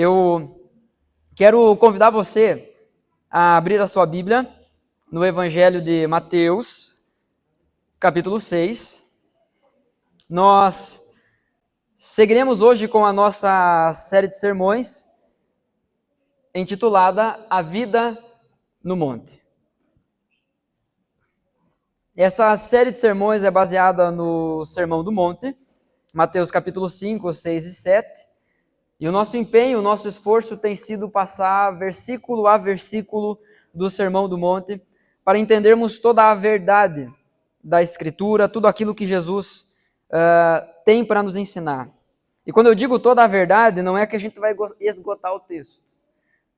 Eu quero convidar você a abrir a sua Bíblia no Evangelho de Mateus, capítulo 6. Nós seguiremos hoje com a nossa série de sermões intitulada A Vida no Monte. Essa série de sermões é baseada no Sermão do Monte, Mateus capítulo 5, 6 e 7. E o nosso empenho, o nosso esforço tem sido passar versículo a versículo do Sermão do Monte para entendermos toda a verdade da Escritura, tudo aquilo que Jesus tem para nos ensinar. E quando eu digo toda a verdade, não é que a gente vai esgotar o texto.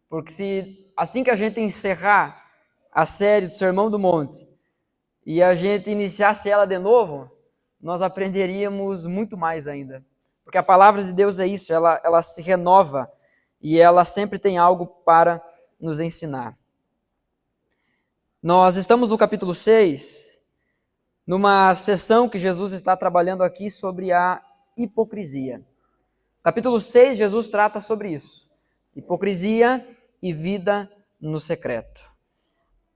Porque se assim que a gente encerrar a série do Sermão do Monte e a gente iniciasse ela de novo, nós aprenderíamos muito mais ainda. Porque a palavra de Deus é isso, ela se renova e ela sempre tem algo para nos ensinar. Nós estamos no capítulo 6, numa sessão que Jesus está trabalhando aqui sobre a hipocrisia. Capítulo 6, Jesus trata sobre isso. Hipocrisia e vida no secreto.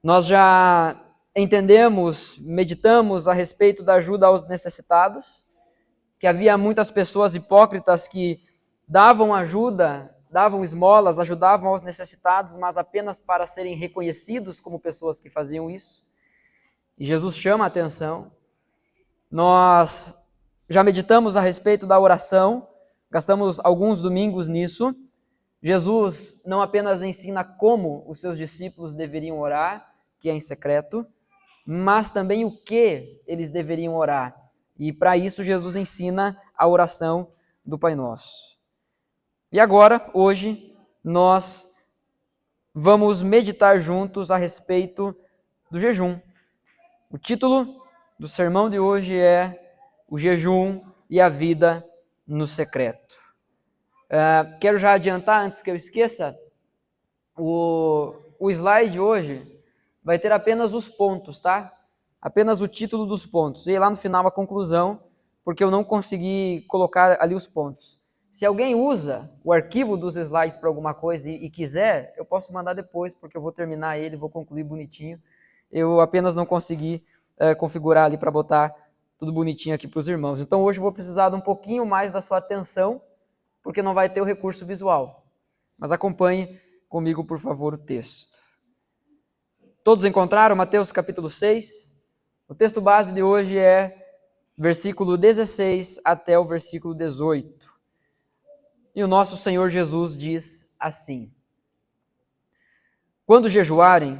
Nós já entendemos, meditamos a respeito da ajuda aos necessitados, que havia muitas pessoas hipócritas que davam ajuda, davam esmolas, ajudavam aos necessitados, mas apenas para serem reconhecidos como pessoas que faziam isso. E Jesus chama a atenção. Nós já meditamos a respeito da oração, gastamos alguns domingos nisso. Jesus não apenas ensina como os seus discípulos deveriam orar, que é em secreto, mas também o que eles deveriam orar. E para isso Jesus ensina a oração do Pai Nosso. E agora, hoje, nós vamos meditar juntos a respeito do jejum. O título do sermão de hoje é O Jejum e a Vida no Secreto. Quero já adiantar, antes que eu esqueça, o slide hoje vai ter apenas os pontos, tá? Apenas o título dos pontos. E lá no final a conclusão, porque eu não consegui colocar ali os pontos. Se alguém usa o arquivo dos slides para alguma coisa e quiser, eu posso mandar depois, porque eu vou terminar ele, vou concluir bonitinho. Eu apenas não consegui configurar ali para botar tudo bonitinho aqui para os irmãos. Então hoje eu vou precisar de um pouquinho mais da sua atenção, porque não vai ter o recurso visual. Mas acompanhe comigo, por favor, o texto. Todos encontraram Mateus capítulo 6? O texto base de hoje é versículo 16 até o versículo 18. E o nosso Senhor Jesus diz assim: Quando jejuarem,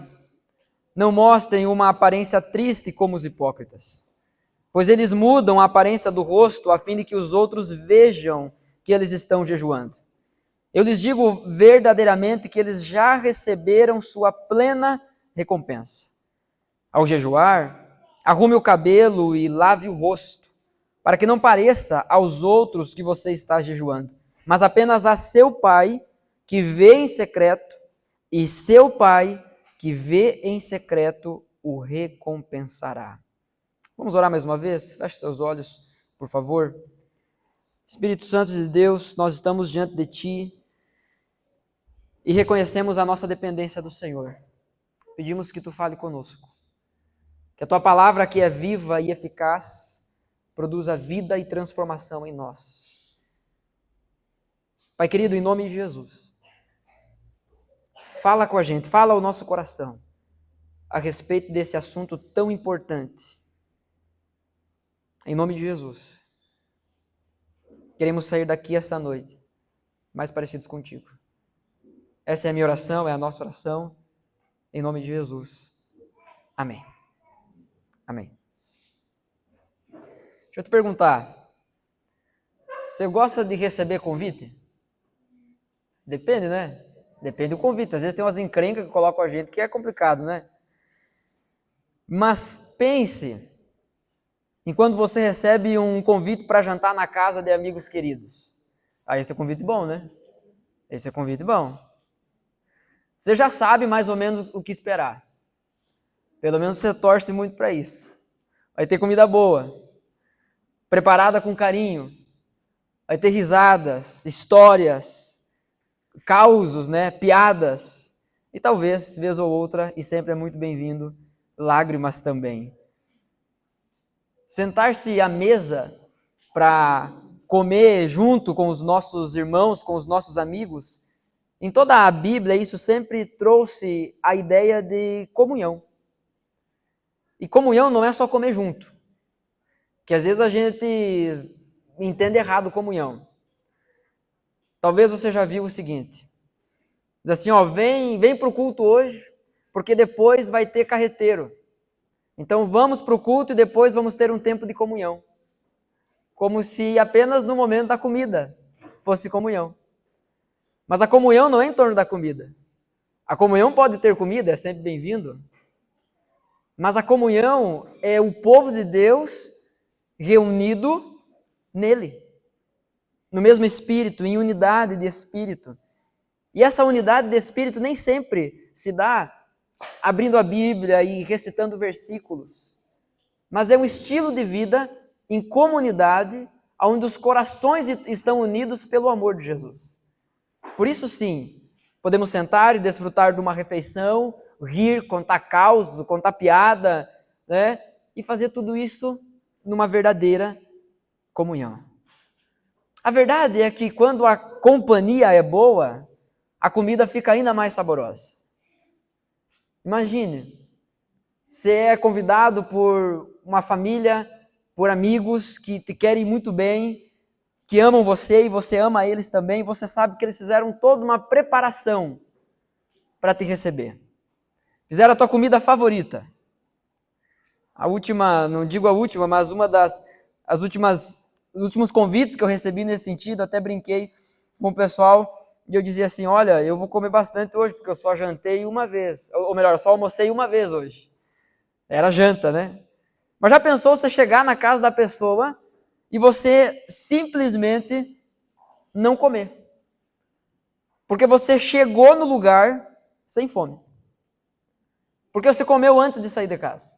não mostrem uma aparência triste como os hipócritas, pois eles mudam a aparência do rosto a fim de que os outros vejam que eles estão jejuando. Eu lhes digo verdadeiramente que eles já receberam sua plena recompensa. Ao jejuar, arrume o cabelo e lave o rosto, para que não pareça aos outros que você está jejuando, mas apenas a seu Pai que vê em secreto, e seu Pai que vê em secreto o recompensará. Vamos orar mais uma vez? Feche seus olhos, por favor. Espírito Santo de Deus, nós estamos diante de Ti e reconhecemos a nossa dependência do Senhor. Pedimos que Tu fale conosco, que a Tua palavra, que é viva e eficaz, produza vida e transformação em nós. Pai querido, em nome de Jesus, fala com a gente, fala ao nosso coração a respeito desse assunto tão importante. Em nome de Jesus, queremos sair daqui essa noite mais parecidos contigo. Essa é a minha oração, é a nossa oração, em nome de Jesus. Amém. Amém. Deixa eu te perguntar, você gosta de receber convite? Depende, né? Depende do convite. Às vezes tem umas encrencas que colocam a gente que é complicado, né? Mas pense em quando você recebe um convite para jantar na casa de amigos queridos. Aí esse é convite bom, né? Esse é convite bom. Você já sabe mais ou menos o que esperar. Pelo menos você torce muito para isso. Vai ter comida boa, preparada com carinho. Vai ter risadas, histórias, causos, né, piadas, e talvez, vez ou outra, e sempre é muito bem-vindo, lágrimas também. Sentar-se à mesa para comer junto com os nossos irmãos, com os nossos amigos, em toda a Bíblia isso sempre trouxe a ideia de comunhão. E comunhão não é só comer junto, que às vezes a gente entende errado comunhão. Talvez você já viu o seguinte, diz assim, ó, vem para o culto hoje, porque depois vai ter carreteiro. Então vamos para o culto e depois vamos ter um tempo de comunhão. Como se apenas no momento da comida fosse comunhão. Mas a comunhão não é em torno da comida. A comunhão pode ter comida, é sempre bem-vindo. Mas a comunhão é o povo de Deus reunido nele. No mesmo espírito, em unidade de espírito. E essa unidade de espírito nem sempre se dá abrindo a Bíblia e recitando versículos. Mas é um estilo de vida em comunidade, onde os corações estão unidos pelo amor de Jesus. Por isso, sim, podemos sentar e desfrutar de uma refeição, rir, contar causos, contar piada, né? E fazer tudo isso numa verdadeira comunhão. A verdade é que quando a companhia é boa, a comida fica ainda mais saborosa. Imagine, você é convidado por uma família, por amigos que te querem muito bem, que amam você e você ama eles também, você sabe que eles fizeram toda uma preparação para te receber. Fizeram a tua comida favorita. A última, não digo a última, mas os últimos convites que eu recebi nesse sentido, até brinquei com o pessoal e eu dizia assim, olha, eu vou comer bastante hoje, porque eu só jantei uma vez, ou melhor, só almocei uma vez hoje. Era janta, né? Mas já pensou você chegar na casa da pessoa e você simplesmente não comer? Porque você chegou no lugar sem fome. Porque você comeu antes de sair de casa.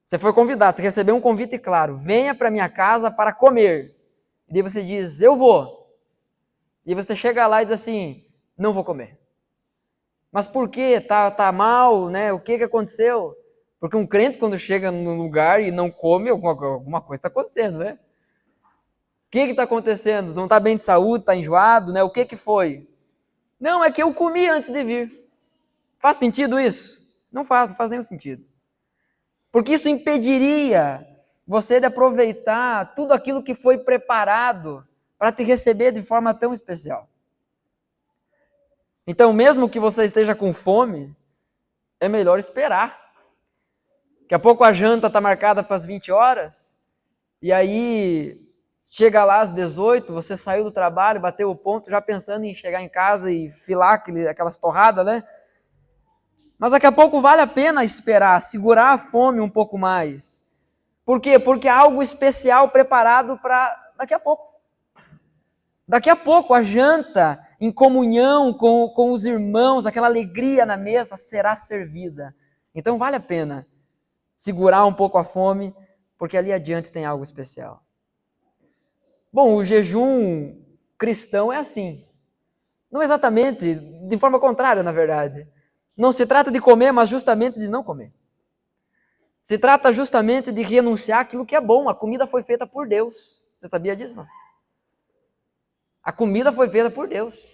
Você foi convidado, você recebeu um convite claro, venha para minha casa para comer. E daí você diz, eu vou. E você chega lá e diz assim, não vou comer. Mas por quê? Tá mal, né? O que aconteceu? Porque um crente, quando chega no lugar e não come, alguma coisa está acontecendo, né? O que está acontecendo? Não está bem de saúde, está enjoado, né? O que foi? Não, é que eu comi antes de vir. Faz sentido isso? Não faz nenhum sentido. Porque isso impediria você de aproveitar tudo aquilo que foi preparado para te receber de forma tão especial. Então, mesmo que você esteja com fome, é melhor esperar. Daqui a pouco a janta está marcada para as 20 horas, e aí chega lá às 18, você saiu do trabalho, bateu o ponto, já pensando em chegar em casa e filar aquelas torradas, né? Mas daqui a pouco vale a pena esperar, segurar a fome um pouco mais. Por quê? Porque há algo especial preparado para daqui a pouco. Daqui a pouco a janta em comunhão com os irmãos, aquela alegria na mesa será servida. Então vale a pena segurar um pouco a fome, porque ali adiante tem algo especial. Bom, o jejum cristão é assim. Não exatamente, de forma contrária, na verdade. Não se trata de comer, mas justamente de não comer. Se trata justamente de renunciar àquilo que é bom. A comida foi feita por Deus. Você sabia disso, não? A comida foi feita por Deus.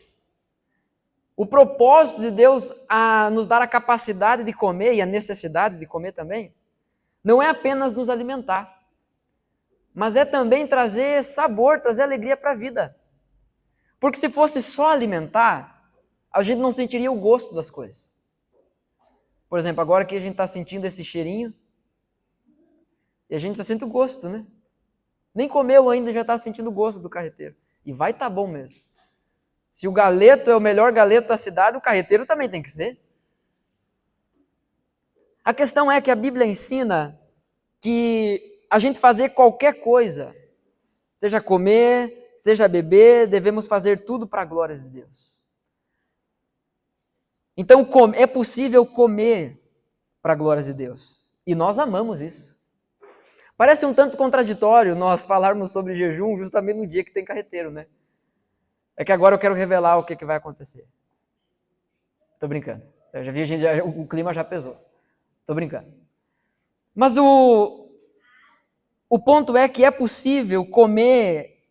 O propósito de Deus a nos dar a capacidade de comer e a necessidade de comer também, não é apenas nos alimentar, mas é também trazer sabor, trazer alegria para a vida. Porque se fosse só alimentar, a gente não sentiria o gosto das coisas. Por exemplo, agora que a gente está sentindo esse cheirinho, e a gente já sente o gosto, né? Nem comeu ainda, já está sentindo o gosto do carreteiro. E vai estar bom mesmo. Se o galeto é o melhor galeto da cidade, o carreteiro também tem que ser. A questão é que a Bíblia ensina que a gente fazer qualquer coisa, seja comer, seja beber, devemos fazer tudo para a glória de Deus. Então é possível comer para a glória de Deus. E nós amamos isso. Parece um tanto contraditório nós falarmos sobre jejum justamente no dia que tem carreteiro, né? É que agora eu quero revelar o que vai acontecer. Tô brincando. Eu já vi o clima já pesou. Tô brincando. Mas o ponto é que é possível comer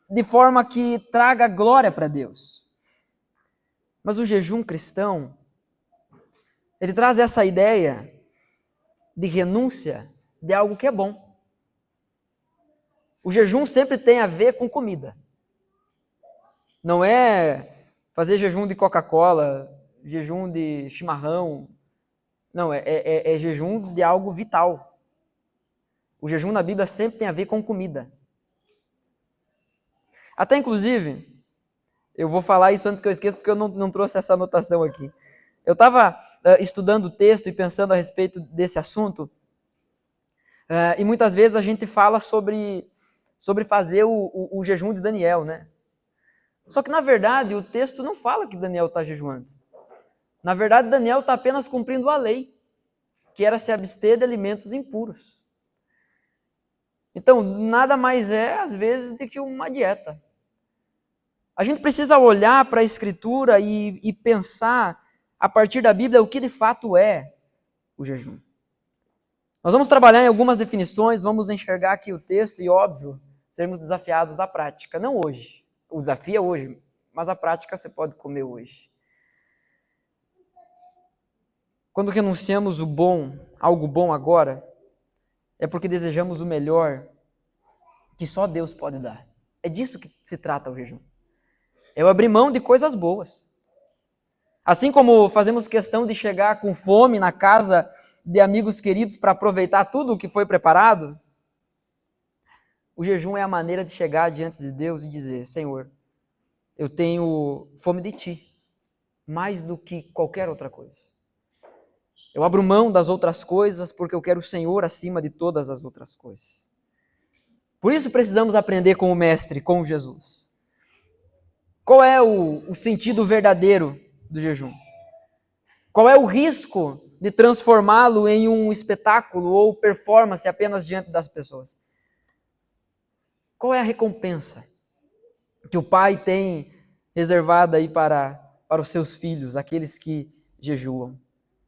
de forma que traga glória para Deus. Mas o jejum cristão, ele traz essa ideia de renúncia de algo que é bom. O jejum sempre tem a ver com comida. Não é fazer jejum de Coca-Cola, jejum de chimarrão. Não, é jejum de algo vital. O jejum na Bíblia sempre tem a ver com comida. Até inclusive, eu vou falar isso antes que eu esqueça, porque eu não trouxe essa anotação aqui. Eu estava estudando o texto e pensando a respeito desse assunto, e muitas vezes a gente fala sobre fazer o jejum de Daniel, né? Só que, na verdade, o texto não fala que Daniel está jejuando. Na verdade, Daniel está apenas cumprindo a lei, que era se abster de alimentos impuros. Então, nada mais é, às vezes, do que uma dieta. A gente precisa olhar para a Escritura e pensar, a partir da Bíblia, o que de fato é o jejum. Nós vamos trabalhar em algumas definições, vamos enxergar aqui o texto e, óbvio, sermos desafiados à prática. Não hoje. O desafio é hoje, mas a prática você pode comer hoje. Quando renunciamos algo bom agora, é porque desejamos o melhor que só Deus pode dar. É disso que se trata o jejum. É o abrir mão de coisas boas. Assim como fazemos questão de chegar com fome na casa de amigos queridos para aproveitar tudo o que foi preparado, o jejum é a maneira de chegar diante de Deus e dizer: Senhor, eu tenho fome de Ti, mais do que qualquer outra coisa. Eu abro mão das outras coisas porque eu quero o Senhor acima de todas as outras coisas. Por isso precisamos aprender com o Mestre, com Jesus. Qual é o sentido verdadeiro do jejum? Qual é o risco de transformá-lo em um espetáculo ou performance apenas diante das pessoas? Qual é a recompensa que o Pai tem reservada aí para os seus filhos, aqueles que jejuam?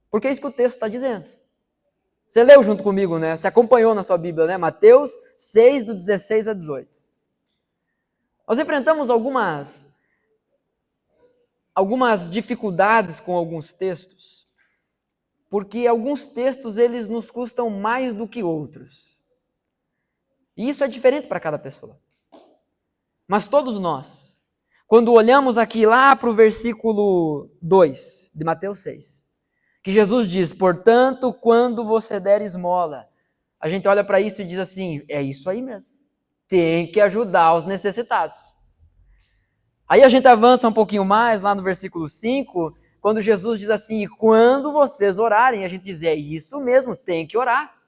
Porque é isso que o texto está dizendo. Você leu junto comigo, né? Você acompanhou na sua Bíblia, né? Mateus 6, do 16 a 18. Nós enfrentamos algumas dificuldades com alguns textos, porque alguns textos eles nos custam mais do que outros. E isso é diferente para cada pessoa. Mas todos nós, quando olhamos aqui lá para o versículo 2 de Mateus 6, que Jesus diz: portanto, quando você der esmola, a gente olha para isso e diz assim: é isso aí mesmo, tem que ajudar os necessitados. Aí a gente avança um pouquinho mais, lá no versículo 5, quando Jesus diz assim: e quando vocês orarem, a gente diz: é isso mesmo, tem que orar.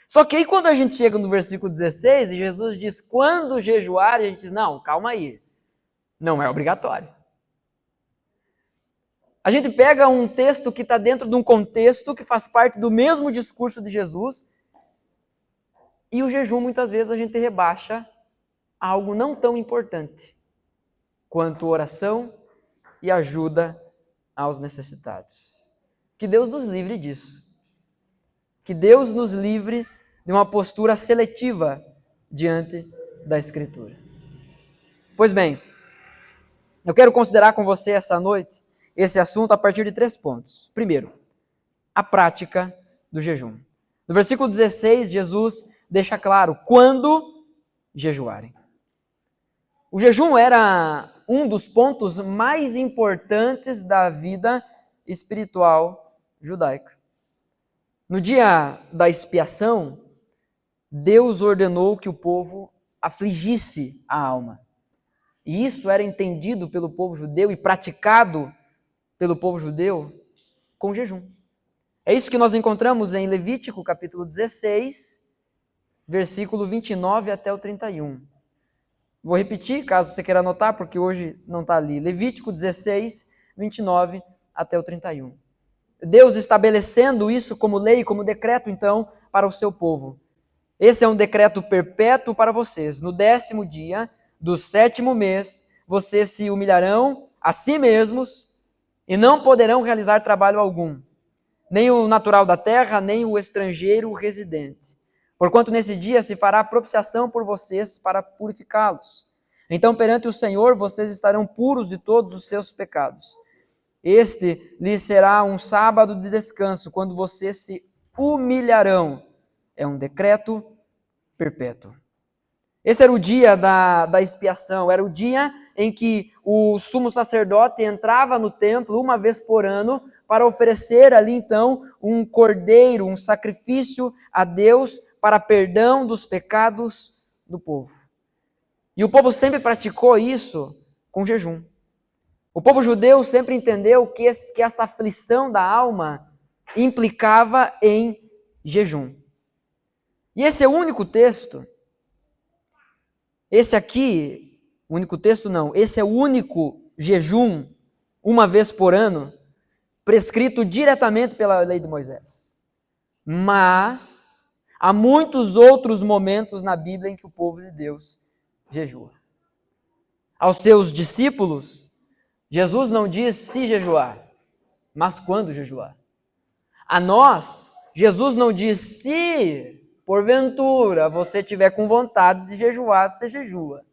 Só que aí quando a gente chega no versículo 16 e Jesus diz: quando jejuarem, a gente diz: não, calma aí, não é obrigatório. A gente pega um texto que está dentro de um contexto que faz parte do mesmo discurso de Jesus, e o jejum muitas vezes a gente rebaixa a algo não tão importante quanto oração e ajuda aos necessitados. Que Deus nos livre disso. Que Deus nos livre de uma postura seletiva diante da Escritura. Pois bem, eu quero considerar com você essa noite esse assunto a partir de 3 pontos. Primeiro, a prática do jejum. No versículo 16, Jesus deixa claro quando jejuarem. O jejum era um dos pontos mais importantes da vida espiritual judaica. No dia da expiação, Deus ordenou que o povo afligisse a alma. E isso era entendido pelo povo judeu e praticado pelo povo judeu com jejum. É isso que nós encontramos em Levítico, capítulo 16, versículo 29 até o 31. Vou repetir, caso você queira anotar, porque hoje não está ali. Levítico 16, 29 até o 31. Deus estabelecendo isso como lei, como decreto, então, para o seu povo. Esse é um decreto perpétuo para vocês. No 10º dia do 7º mês, vocês se humilharão a si mesmos e não poderão realizar trabalho algum, nem o natural da terra, nem o estrangeiro residente. Porquanto nesse dia se fará propiciação por vocês para purificá-los. Então, perante o Senhor, vocês estarão puros de todos os seus pecados. Este lhes será um sábado de descanso, quando vocês se humilharão. É um decreto perpétuo. Esse era o dia da expiação, era o dia em que o sumo sacerdote entrava no templo uma vez por ano para oferecer ali então um cordeiro, um sacrifício a Deus para perdão dos pecados do povo. E o povo sempre praticou isso com jejum. O povo judeu sempre entendeu que essa aflição da alma implicava em jejum. E esse é o único texto. Esse aqui, o único texto não, esse é o único jejum, uma vez por ano, prescrito diretamente pela lei de Moisés. Mas há muitos outros momentos na Bíblia em que o povo de Deus jejua. Aos seus discípulos, Jesus não diz se jejuar, mas quando jejuar. A nós, Jesus não diz se porventura você tiver com vontade de jejuar, você jejua.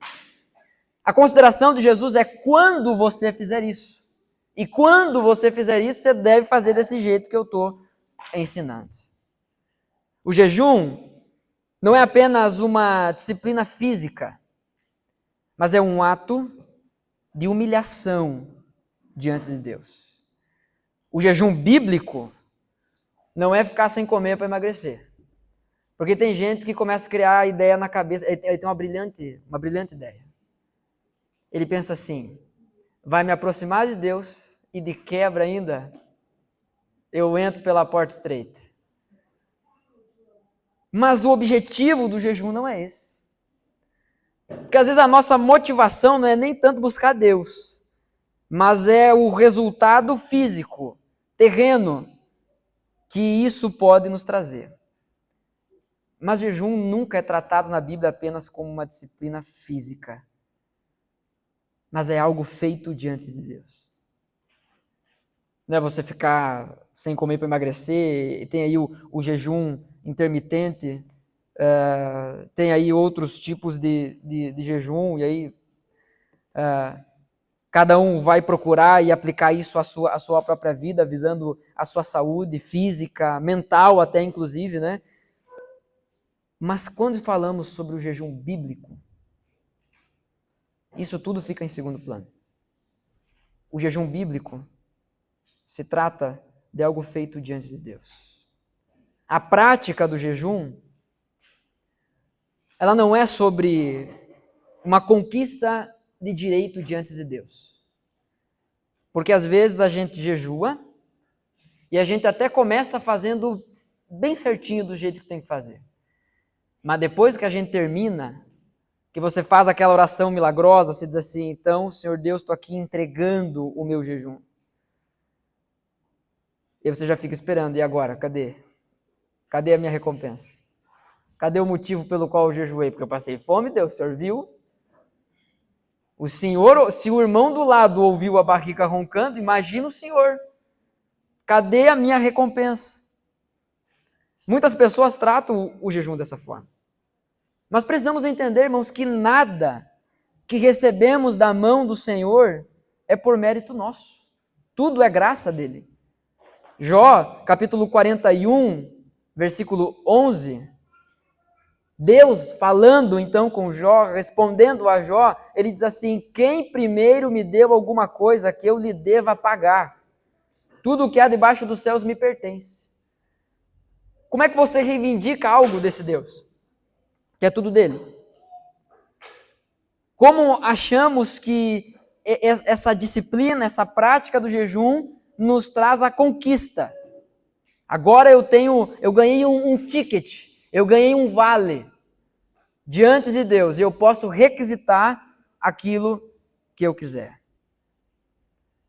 A consideração de Jesus é quando você fizer isso. E quando você fizer isso, você deve fazer desse jeito que eu estou ensinando. O jejum não é apenas uma disciplina física, mas é um ato de humilhação diante de Deus. O jejum bíblico não é ficar sem comer para emagrecer. Porque tem gente que começa a criar a ideia na cabeça, ele tem uma brilhante ideia. Ele pensa assim, vai me aproximar de Deus e de quebra ainda, eu entro pela porta estreita. Mas o objetivo do jejum não é esse. Porque às vezes a nossa motivação não é nem tanto buscar Deus, mas é o resultado físico, terreno, que isso pode nos trazer. Mas jejum nunca é tratado na Bíblia apenas como uma disciplina física, mas é algo feito diante de Deus. Não é você ficar sem comer para emagrecer, e tem aí o jejum intermitente, tem aí outros tipos de jejum, e aí cada um vai procurar e aplicar isso à sua própria vida, visando a sua saúde física, mental até inclusive, né? Mas quando falamos sobre o jejum bíblico, isso tudo fica em segundo plano. O jejum bíblico se trata de algo feito diante de Deus. A prática do jejum, ela não é sobre uma conquista de direito diante de Deus. Porque às vezes a gente jejua e a gente até começa fazendo bem certinho do jeito que tem que fazer. Mas depois que a gente termina, que você faz aquela oração milagrosa, você diz assim, então, Senhor Deus, estou aqui entregando o meu jejum. E você já fica esperando, e agora? Cadê? Cadê a minha recompensa? Cadê o motivo pelo qual eu jejuei? Porque eu passei fome, Deus, o Senhor viu? O Senhor, se o irmão do lado ouviu a barriga roncando, imagina o Senhor. Cadê a minha recompensa? Muitas pessoas tratam o jejum dessa forma. Mas precisamos entender, irmãos, que nada que recebemos da mão do Senhor é por mérito nosso. Tudo é graça dele. Jó, capítulo 41, versículo 11, Deus falando então com Jó, respondendo a Jó, ele diz assim, quem primeiro me deu alguma coisa que eu lhe deva pagar? Tudo o que há debaixo dos céus me pertence. Como é que você reivindica algo desse Deus? Que é tudo dele. Como achamos que essa disciplina, essa prática do jejum nos traz a conquista? Agora eu ganhei um ticket, eu ganhei um vale diante de Deus e eu posso requisitar aquilo que eu quiser.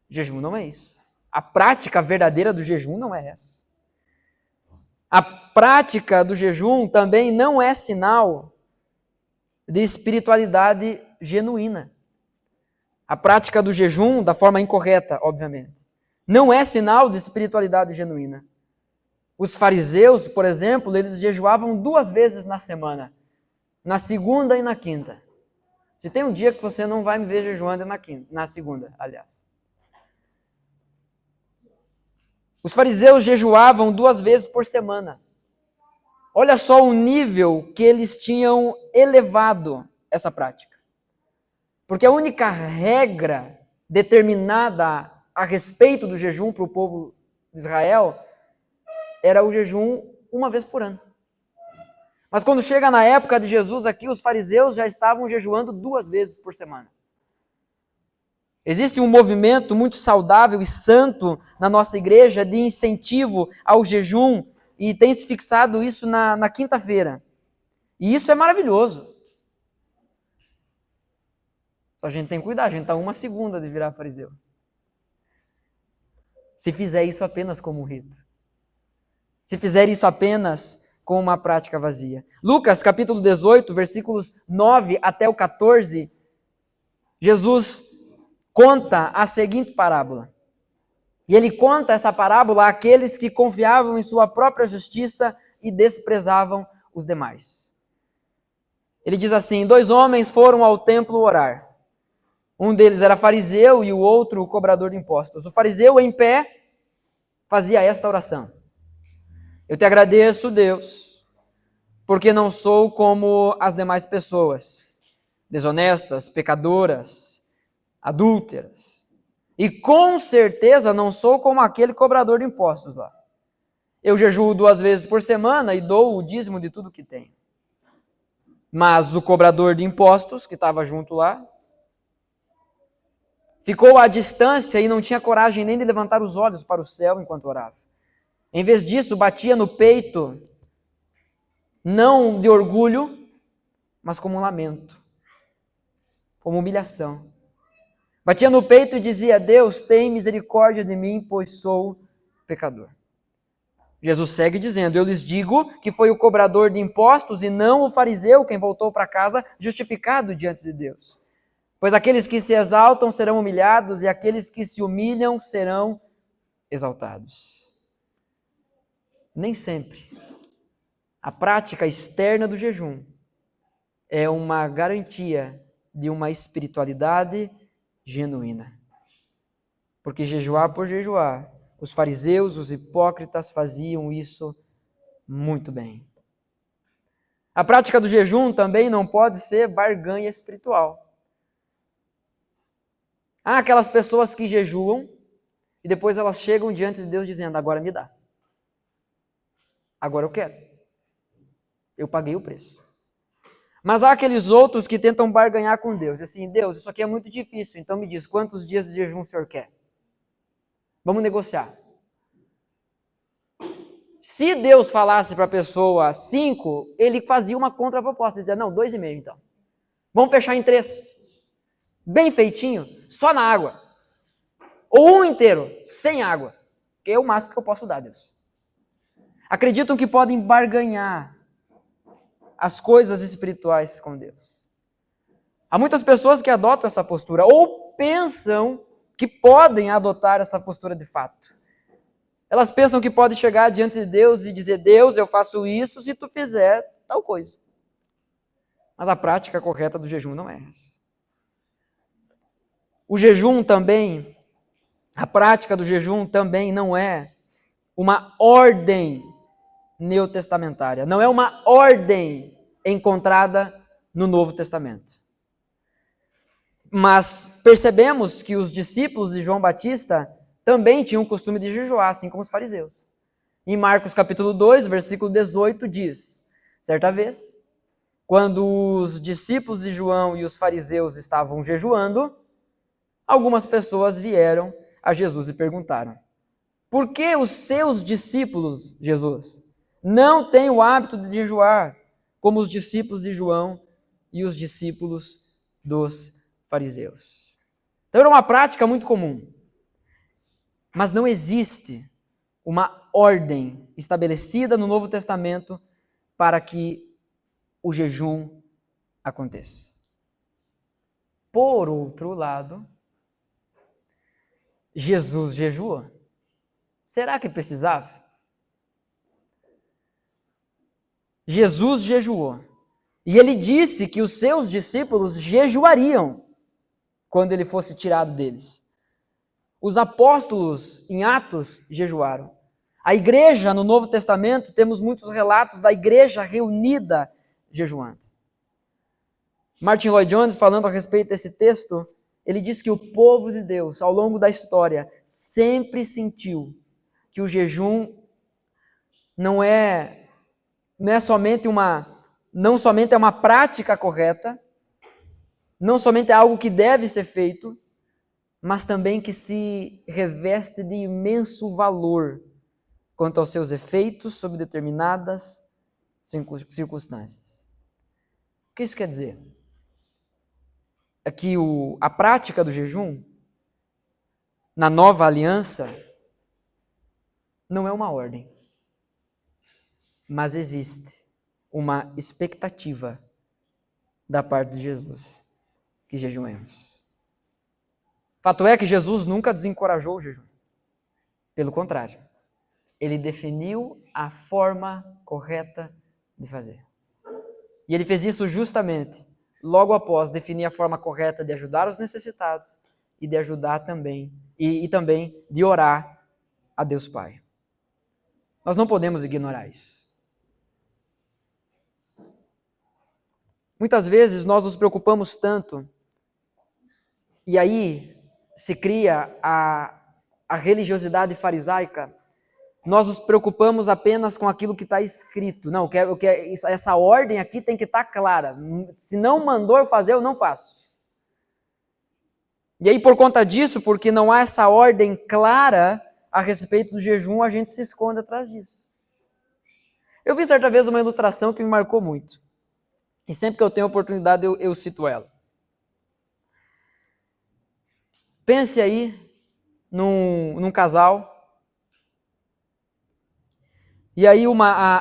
Jejum não é isso. A prática verdadeira do jejum não é essa. A prática do jejum também não é sinal de espiritualidade genuína. A prática do jejum, da forma incorreta, obviamente, não é sinal de espiritualidade genuína. Os fariseus, por exemplo, eles jejuavam 2 vezes na semana, na segunda e na quinta. Se tem um dia que você não vai me ver jejuando, é na segunda, aliás. Os fariseus jejuavam 2 vezes por semana. Olha só o nível que eles tinham elevado essa prática. Porque a única regra determinada a respeito do jejum para o povo de Israel era o jejum 1 vez por ano. Mas quando chega na época de Jesus aqui, os fariseus já estavam jejuando 2 vezes por semana. Existe um movimento muito saudável e santo na nossa igreja de incentivo ao jejum e tem se fixado isso na quinta-feira. E isso é maravilhoso. Só a gente tem que cuidar, a gente está 1 segunda de virar fariseu. Se fizer isso apenas como um rito. Se fizer isso apenas com uma prática vazia. Lucas, capítulo 18, versículos 9 até o 14, Jesus conta a seguinte parábola. E ele conta essa parábola àqueles que confiavam em sua própria justiça e desprezavam os demais. Ele diz assim: 2 homens foram ao templo orar. Um deles era fariseu e o outro cobrador de impostos. O fariseu, em pé, fazia esta oração: Eu te agradeço, Deus, porque não sou como as demais pessoas, desonestas, pecadoras, adúlteras. E com certeza não sou como aquele cobrador de impostos lá. Eu jejuo 2 vezes por semana e dou o dízimo de tudo que tenho. Mas o cobrador de impostos, que estava junto lá, ficou à distância e não tinha coragem nem de levantar os olhos para o céu enquanto orava. Em vez disso, batia no peito, não de orgulho, mas como um lamento, como humilhação. Batia no peito e dizia: Deus, tem misericórdia de mim, pois sou pecador. Jesus segue dizendo: Eu lhes digo que foi o cobrador de impostos e não o fariseu quem voltou para casa justificado diante de Deus. Pois aqueles que se exaltam serão humilhados e aqueles que se humilham serão exaltados. Nem sempre a prática externa do jejum é uma garantia de uma espiritualidade genuína. Porque jejuar por jejuar, os fariseus, os hipócritas faziam isso muito bem. A prática do jejum também não pode ser barganha espiritual. Há aquelas pessoas que jejuam e depois elas chegam diante de Deus dizendo: agora me dá. Agora eu quero. Eu paguei o preço. Mas há aqueles outros que tentam barganhar com Deus. Assim: Deus, isso aqui é muito difícil, então me diz, quantos dias de jejum o Senhor quer? Vamos negociar. Se Deus falasse para a pessoa 5, ele fazia uma contraproposta. Ele dizia: não, 2,5 então. Vamos fechar em 3. Bem feitinho, só na água. Ou 1 inteiro, sem água. Que é o máximo que eu posso dar, Deus. Acreditam que podem barganhar as coisas espirituais com Deus. Há muitas pessoas que adotam essa postura ou pensam que podem adotar essa postura de fato. Elas pensam que podem chegar diante de Deus e dizer: Deus, eu faço isso se tu fizer tal coisa. Mas a prática correta do jejum não é essa. O jejum também, a prática do jejum também não é uma ordem neotestamentária, não é uma ordem encontrada no Novo Testamento. Mas percebemos que os discípulos de João Batista também tinham o costume de jejuar, assim como os fariseus. Em Marcos capítulo 2, versículo 18 diz: certa vez, quando os discípulos de João e os fariseus estavam jejuando, algumas pessoas vieram a Jesus e perguntaram: por que os seus discípulos, Jesus, não têm o hábito de jejuar, como os discípulos de João e os discípulos dos fariseus? Então era uma prática muito comum. Mas não existe uma ordem estabelecida no Novo Testamento para que o jejum aconteça. Por outro lado, Jesus jejuou? Será que precisava? Jesus jejuou. E ele disse que os seus discípulos jejuariam quando ele fosse tirado deles. Os apóstolos, em Atos, jejuaram. A igreja, no Novo Testamento, temos muitos relatos da igreja reunida jejuando. Martin Lloyd-Jones, falando a respeito desse texto, ele diz que o povo de Deus, ao longo da história, sempre sentiu que o jejum não somente é uma prática correta, não somente é algo que deve ser feito, mas também que se reveste de imenso valor quanto aos seus efeitos sobre determinadas circunstâncias. O que isso quer dizer? É que a prática do jejum, na nova aliança, não é uma ordem, mas existe uma expectativa da parte de Jesus que jejuemos. Fato é que Jesus nunca desencorajou o jejum. Pelo contrário, ele definiu a forma correta de fazer. E ele fez isso justamente logo após definir a forma correta de ajudar os necessitados e de ajudar também, e também de orar a Deus Pai. Nós não podemos ignorar isso. Muitas vezes nós nos preocupamos tanto, e aí se cria a religiosidade farisaica. Nós nos preocupamos apenas com aquilo que está escrito. Não, essa ordem aqui tem que estar clara. Se não mandou eu fazer, eu não faço. E aí, por conta disso, porque não há essa ordem clara a respeito do jejum, a gente se esconde atrás disso. Eu vi certa vez uma ilustração que me marcou muito. E sempre que eu tenho oportunidade, eu cito ela. Pense aí num casal. E aí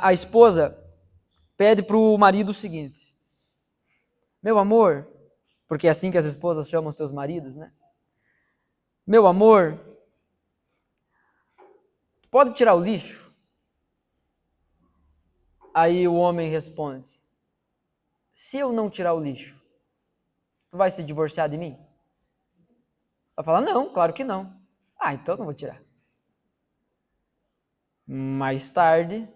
a esposa pede para o marido o seguinte: meu amor, porque é assim que as esposas chamam seus maridos, né? Meu amor, pode tirar o lixo? Aí o homem responde: se eu não tirar o lixo, tu vai se divorciar de mim? Ela fala: não, claro que não. Ah, então não vou tirar. Mais tarde: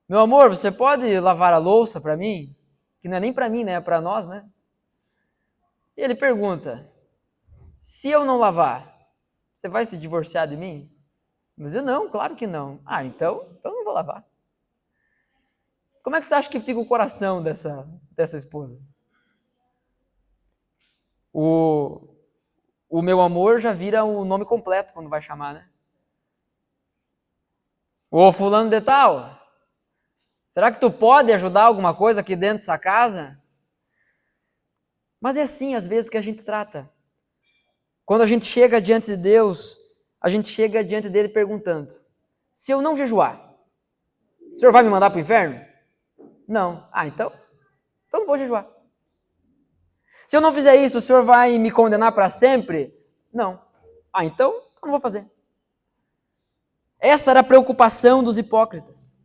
meu amor, você pode lavar a louça para mim? Que não é nem para mim, né? É para nós, né? E ele pergunta: se eu não lavar, você vai se divorciar de mim? Mas eu: não, claro que não. Ah, então não vou lavar. Como é que você acha que fica o coração dessa esposa? O meu amor já vira o nome completo quando vai chamar, né? Ô fulano de tal, será que tu pode ajudar alguma coisa aqui dentro dessa casa? Mas é assim às vezes que a gente trata. Quando a gente chega diante de Deus, a gente chega diante dele perguntando: se eu não jejuar, o senhor vai me mandar para o inferno? Não. Ah, então não vou jejuar. Se eu não fizer isso, o senhor vai me condenar para sempre? Não. Ah, então não vou fazer. Essa era a preocupação dos hipócritas.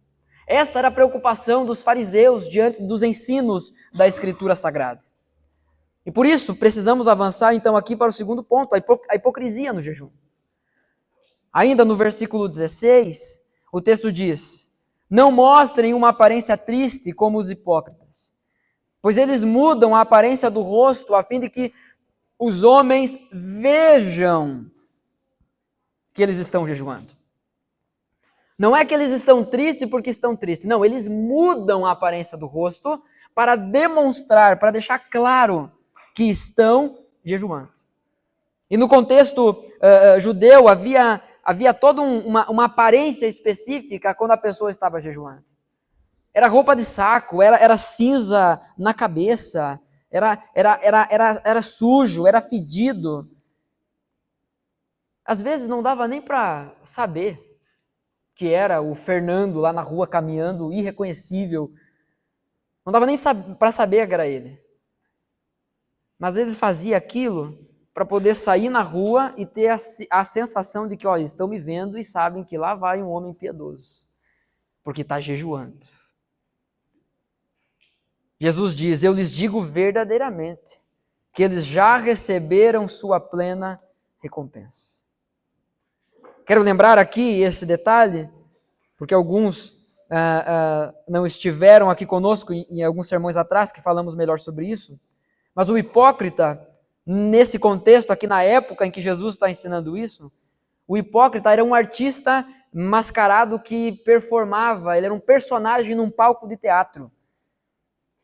Essa era a preocupação dos fariseus diante dos ensinos da Escritura Sagrada. E por isso precisamos avançar então aqui para o segundo ponto, a hipocrisia no jejum. Ainda no versículo 16, o texto diz: não mostrem uma aparência triste como os hipócritas, pois eles mudam a aparência do rosto a fim de que os homens vejam que eles estão jejuando. Não é que eles estão tristes porque estão tristes. Não, eles mudam a aparência do rosto para demonstrar, para deixar claro que estão jejuando. E no contexto judeu havia toda uma aparência específica quando a pessoa estava jejuando. Era roupa de saco, era cinza na cabeça, era sujo, era fedido. Às vezes não dava nem para saber que era o Fernando lá na rua caminhando, irreconhecível. Não dava nem para saber que era ele. Mas às vezes fazia aquilo para poder sair na rua e ter a sensação de que, olha, estão me vendo e sabem que lá vai um homem piedoso, porque está jejuando. Jesus diz, eu lhes digo verdadeiramente, que eles já receberam sua plena recompensa. Quero lembrar aqui esse detalhe, porque alguns não estiveram aqui conosco em alguns sermões atrás, que falamos melhor sobre isso, mas o hipócrita, nesse contexto, aqui na época em que Jesus está ensinando isso, o hipócrita era um artista mascarado que performava, ele era um personagem num palco de teatro.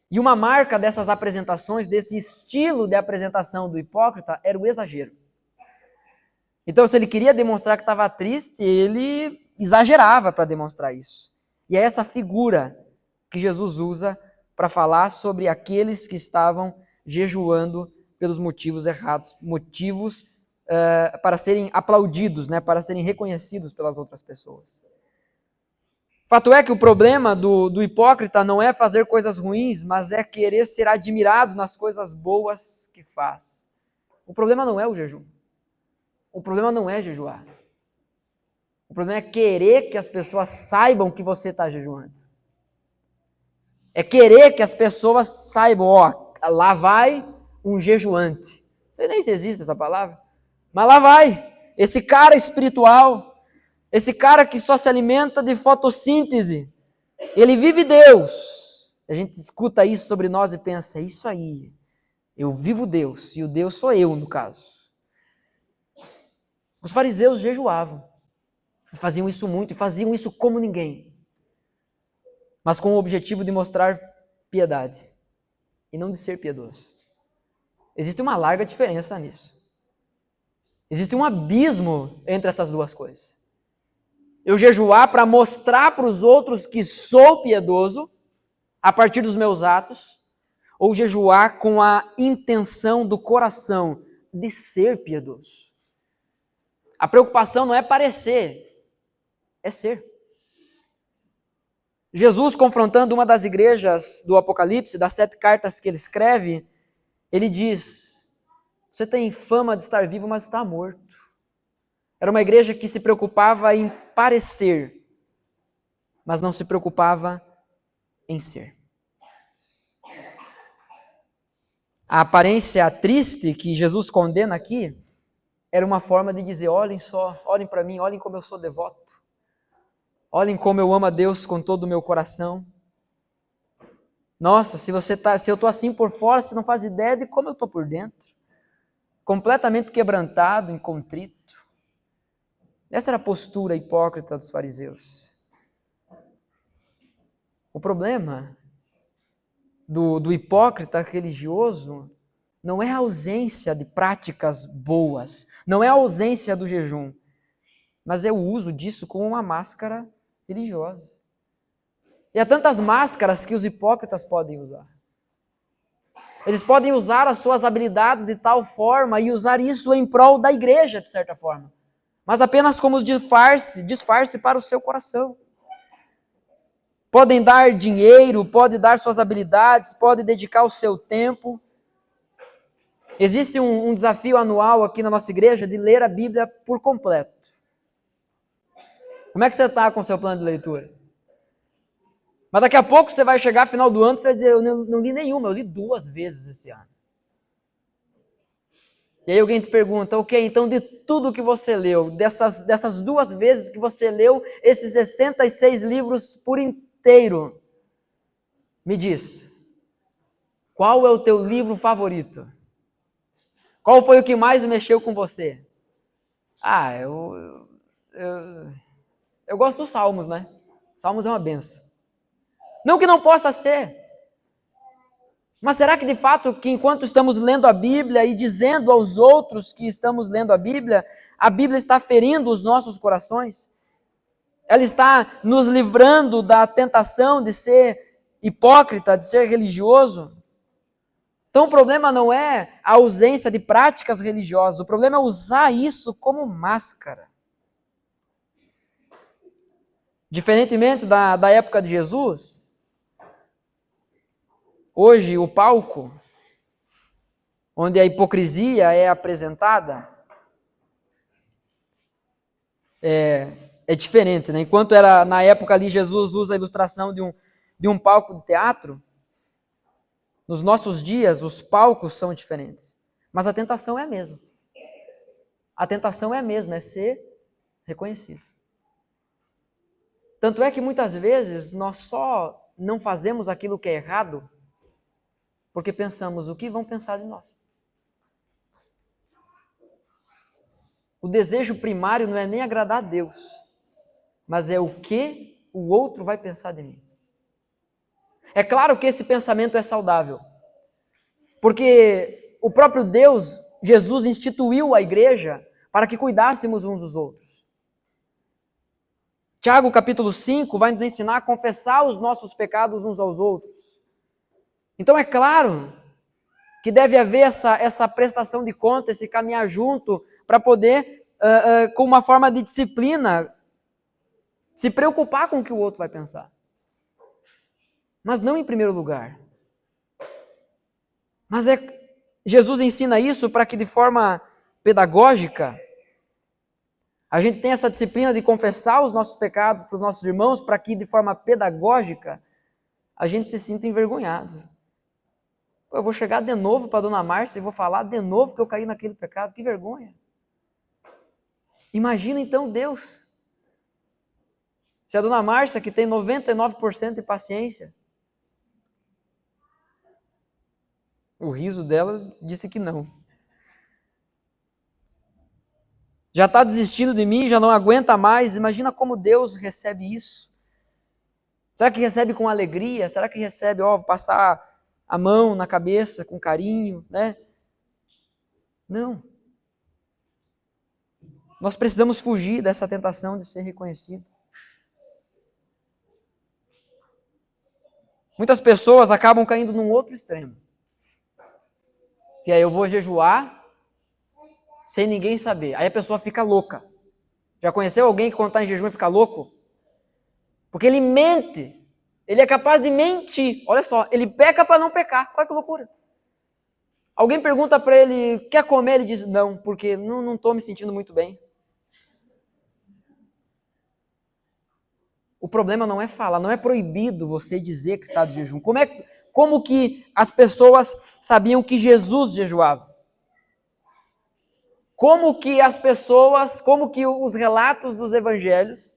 E uma marca dessas apresentações, desse estilo de apresentação do hipócrita, era o exagero. Então, se ele queria demonstrar que estava triste, ele exagerava para demonstrar isso. E é essa figura que Jesus usa para falar sobre aqueles que estavam jejuando pelos motivos errados, motivos para serem aplaudidos, né, para serem reconhecidos pelas outras pessoas. Fato é que o problema do hipócrita não é fazer coisas ruins, mas é querer ser admirado nas coisas boas que faz. O problema não é o jejum. O problema não é jejuar. O problema é querer que as pessoas saibam que você está jejuando. É querer que as pessoas saibam, ó, lá vai um jejuante. Não sei nem se existe essa palavra, mas lá vai. Esse cara espiritual, esse cara que só se alimenta de fotossíntese, ele vive Deus. A gente escuta isso sobre nós e pensa, é isso aí, eu vivo Deus, e o Deus sou eu, no caso. Os fariseus jejuavam, faziam isso muito, e faziam isso como ninguém, mas com o objetivo de mostrar piedade, e não de ser piedoso. Existe uma larga diferença nisso. Existe um abismo entre essas duas coisas. Eu jejuar para mostrar para os outros que sou piedoso, a partir dos meus atos, ou jejuar com a intenção do coração de ser piedoso. A preocupação não é parecer, é ser. Jesus, confrontando uma das igrejas do Apocalipse, das 7 cartas que ele escreve, ele diz, você tem fama de estar vivo, mas está morto. Era uma igreja que se preocupava em parecer, mas não se preocupava em ser. A aparência triste que Jesus condena aqui era uma forma de dizer, olhem só, olhem para mim, olhem como eu sou devoto. Olhem como eu amo a Deus com todo o meu coração. Nossa, se eu estou assim por fora, você não faz ideia de como eu estou por dentro. Completamente quebrantado, incontrito. Essa era a postura hipócrita dos fariseus. O problema do hipócrita religioso não é a ausência de práticas boas, não é a ausência do jejum, mas é o uso disso como uma máscara religiosa. E há tantas máscaras que os hipócritas podem usar. Eles podem usar as suas habilidades de tal forma e usar isso em prol da igreja, de certa forma, mas apenas como disfarce para o seu coração. Podem dar dinheiro, podem dar suas habilidades, podem dedicar o seu tempo. Existe um desafio anual aqui na nossa igreja de ler a Bíblia por completo. Como é que você está com o seu plano de leitura? Mas daqui a pouco você vai chegar final do ano e você vai dizer, eu não li nenhuma, eu li 2 vezes esse ano. E aí alguém te pergunta, ok, então de tudo que você leu, dessas 2 vezes que você leu esses 66 livros por inteiro, me diz, qual é o teu livro favorito? Qual foi o que mais mexeu com você? Ah, eu gosto dos Salmos, né? Salmos é uma benção. Não que não possa ser. Mas será que de fato, que enquanto estamos lendo a Bíblia e dizendo aos outros que estamos lendo a Bíblia está ferindo os nossos corações? Ela está nos livrando da tentação de ser hipócrita, de ser religioso? Então o problema não é a ausência de práticas religiosas, o problema é usar isso como máscara. Diferentemente da época de Jesus, hoje o palco onde a hipocrisia é apresentada, é diferente, né? Enquanto era na época ali, Jesus usa a ilustração de um palco de teatro, nos nossos dias os palcos são diferentes, mas a tentação é a mesma. A tentação é a mesma, é ser reconhecido. Tanto é que muitas vezes nós só não fazemos aquilo que é errado porque pensamos o que vão pensar de nós. O desejo primário não é nem agradar a Deus, mas é o que o outro vai pensar de mim. É claro que esse pensamento é saudável, porque o próprio Deus, Jesus, instituiu a igreja para que cuidássemos uns dos outros. Tiago capítulo 5 vai nos ensinar a confessar os nossos pecados uns aos outros. Então é claro que deve haver essa prestação de conta, esse caminhar junto, para poder, com uma forma de disciplina, se preocupar com o que o outro vai pensar. Mas não em primeiro lugar. Mas Jesus ensina isso para que de forma pedagógica a gente tenha essa disciplina de confessar os nossos pecados para os nossos irmãos, para que de forma pedagógica a gente se sinta envergonhado. Eu vou chegar de novo para a dona Márcia e vou falar de novo que eu caí naquele pecado, que vergonha. Imagina então Deus. Se a dona Márcia, que tem 99% de paciência, o riso dela disse que não. Já está desistindo de mim, já não aguenta mais. Imagina como Deus recebe isso. Será que recebe com alegria? Será que recebe, passar a mão na cabeça com carinho, né? Não. Nós precisamos fugir dessa tentação de ser reconhecido. Muitas pessoas acabam caindo num outro extremo. Que aí eu vou jejuar sem ninguém saber. Aí a pessoa fica louca. Já conheceu alguém que quando está em jejum fica louco? Porque ele mente. Ele é capaz de mentir. Olha só, ele peca para não pecar. Olha que loucura. Alguém pergunta para ele, quer comer? Ele diz, não, porque não estou me sentindo muito bem. O problema não é falar, não é proibido você dizer que está de jejum. Como que as pessoas sabiam que Jesus jejuava? Como que os relatos dos evangelhos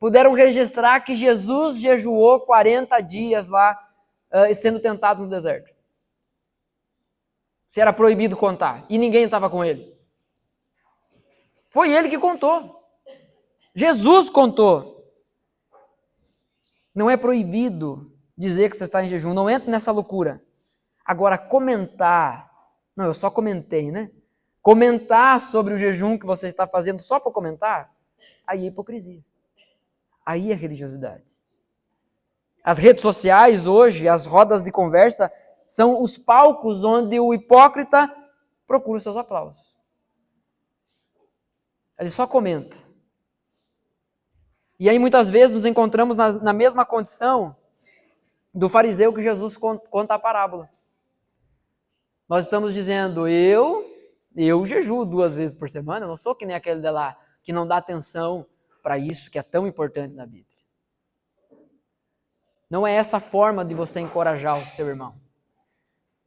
puderam registrar que Jesus jejuou 40 dias lá, sendo tentado no deserto? Se era proibido contar, e ninguém estava com ele. Foi ele que contou. Jesus contou. Não é proibido dizer que você está em jejum, não entre nessa loucura. Agora, comentar, não, eu só comentei, né? Comentar sobre o jejum que você está fazendo só para comentar, aí é hipocrisia. Aí é religiosidade. As redes sociais hoje, as rodas de conversa, são os palcos onde o hipócrita procura os seus aplausos. Ele só comenta. E aí muitas vezes nos encontramos na mesma condição do fariseu que Jesus conta a parábola. Nós estamos dizendo, eu jejuo 2 vezes por semana, eu não sou que nem aquele de lá que não dá atenção para isso que é tão importante na Bíblia. Não é essa forma de você encorajar o seu irmão.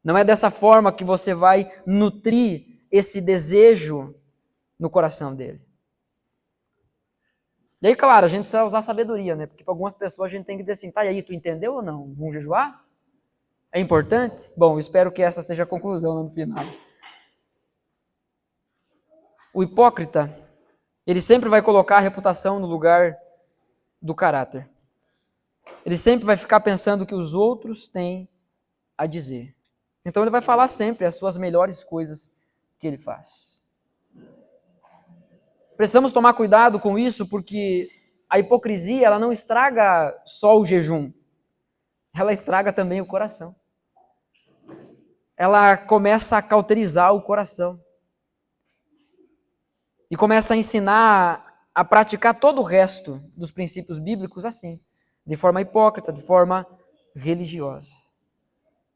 Não é dessa forma que você vai nutrir esse desejo no coração dele. E aí, claro, a gente precisa usar sabedoria, né? Porque para algumas pessoas a gente tem que dizer assim, tá, e aí, tu entendeu ou não? Vamos jejuar? É importante? Bom, espero que essa seja a conclusão no final. O hipócrita, ele sempre vai colocar a reputação no lugar do caráter. Ele sempre vai ficar pensando o que os outros têm a dizer. Então ele vai falar sempre as suas melhores coisas que ele faz. Precisamos tomar cuidado com isso, porque a hipocrisia ela não estraga só o jejum. Ela estraga também o coração. Ela começa a cauterizar o coração. E começa a ensinar a praticar todo o resto dos princípios bíblicos assim, de forma hipócrita, de forma religiosa.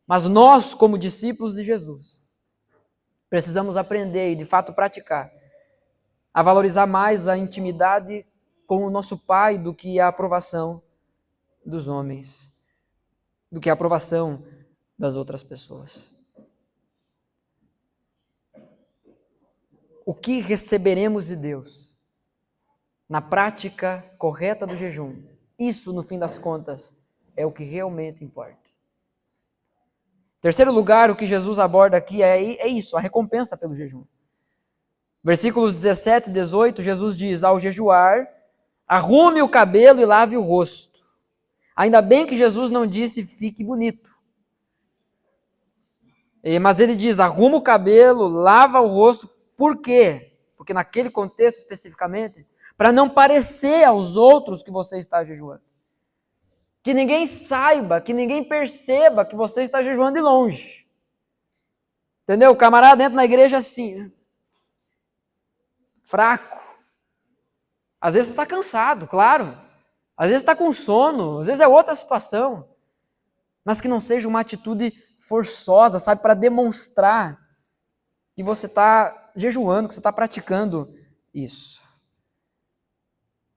Mas nós, como discípulos de Jesus, precisamos aprender e de fato praticar a valorizar mais a intimidade com o nosso Pai do que a aprovação dos homens, do que a aprovação das outras pessoas. O que receberemos de Deus na prática correta do jejum, isso, no fim das contas, é o que realmente importa. Terceiro lugar, o que Jesus aborda aqui é isso, a recompensa pelo jejum. Versículos 17 e 18, Jesus diz: ao jejuar, arrume o cabelo e lave o rosto. Ainda bem que Jesus não disse fique bonito. Mas ele diz, arruma o cabelo, lava o rosto. Por quê? Porque naquele contexto especificamente, para não parecer aos outros que você está jejuando. Que ninguém saiba, que ninguém perceba que você está jejuando de longe. Entendeu? O camarada entra na igreja assim, fraco. Às vezes você está cansado, claro. Às vezes está com sono, às vezes é outra situação. Mas que não seja uma atitude forçosa, sabe? Para demonstrar que você está jejuando, que você está praticando isso.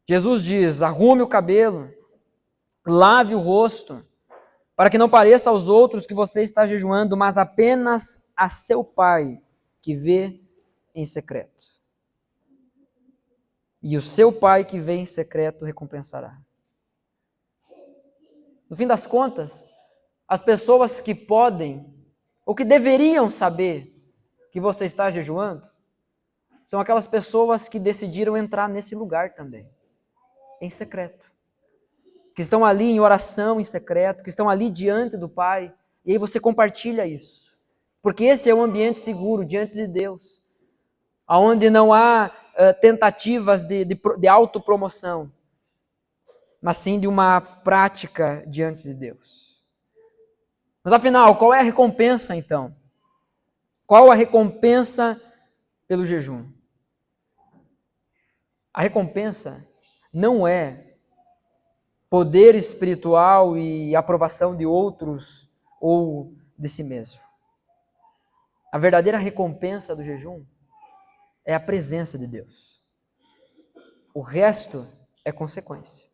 Jesus diz, arrume o cabelo, lave o rosto, para que não pareça aos outros que você está jejuando, mas apenas a seu Pai, que vê em secreto. E o seu Pai que vê em secreto recompensará. No fim das contas, as pessoas que podem, ou que deveriam saber que você está jejuando, são aquelas pessoas que decidiram entrar nesse lugar também, em secreto. Que estão ali em oração em secreto, que estão ali diante do Pai, e aí você compartilha isso. Porque esse é um ambiente seguro diante de Deus, onde não há tentativas de autopromoção, mas sim de uma prática diante de Deus. Mas afinal, qual é a recompensa então? Qual a recompensa pelo jejum? A recompensa não é poder espiritual e aprovação de outros ou de si mesmo. A verdadeira recompensa do jejum é a presença de Deus. O resto é consequência.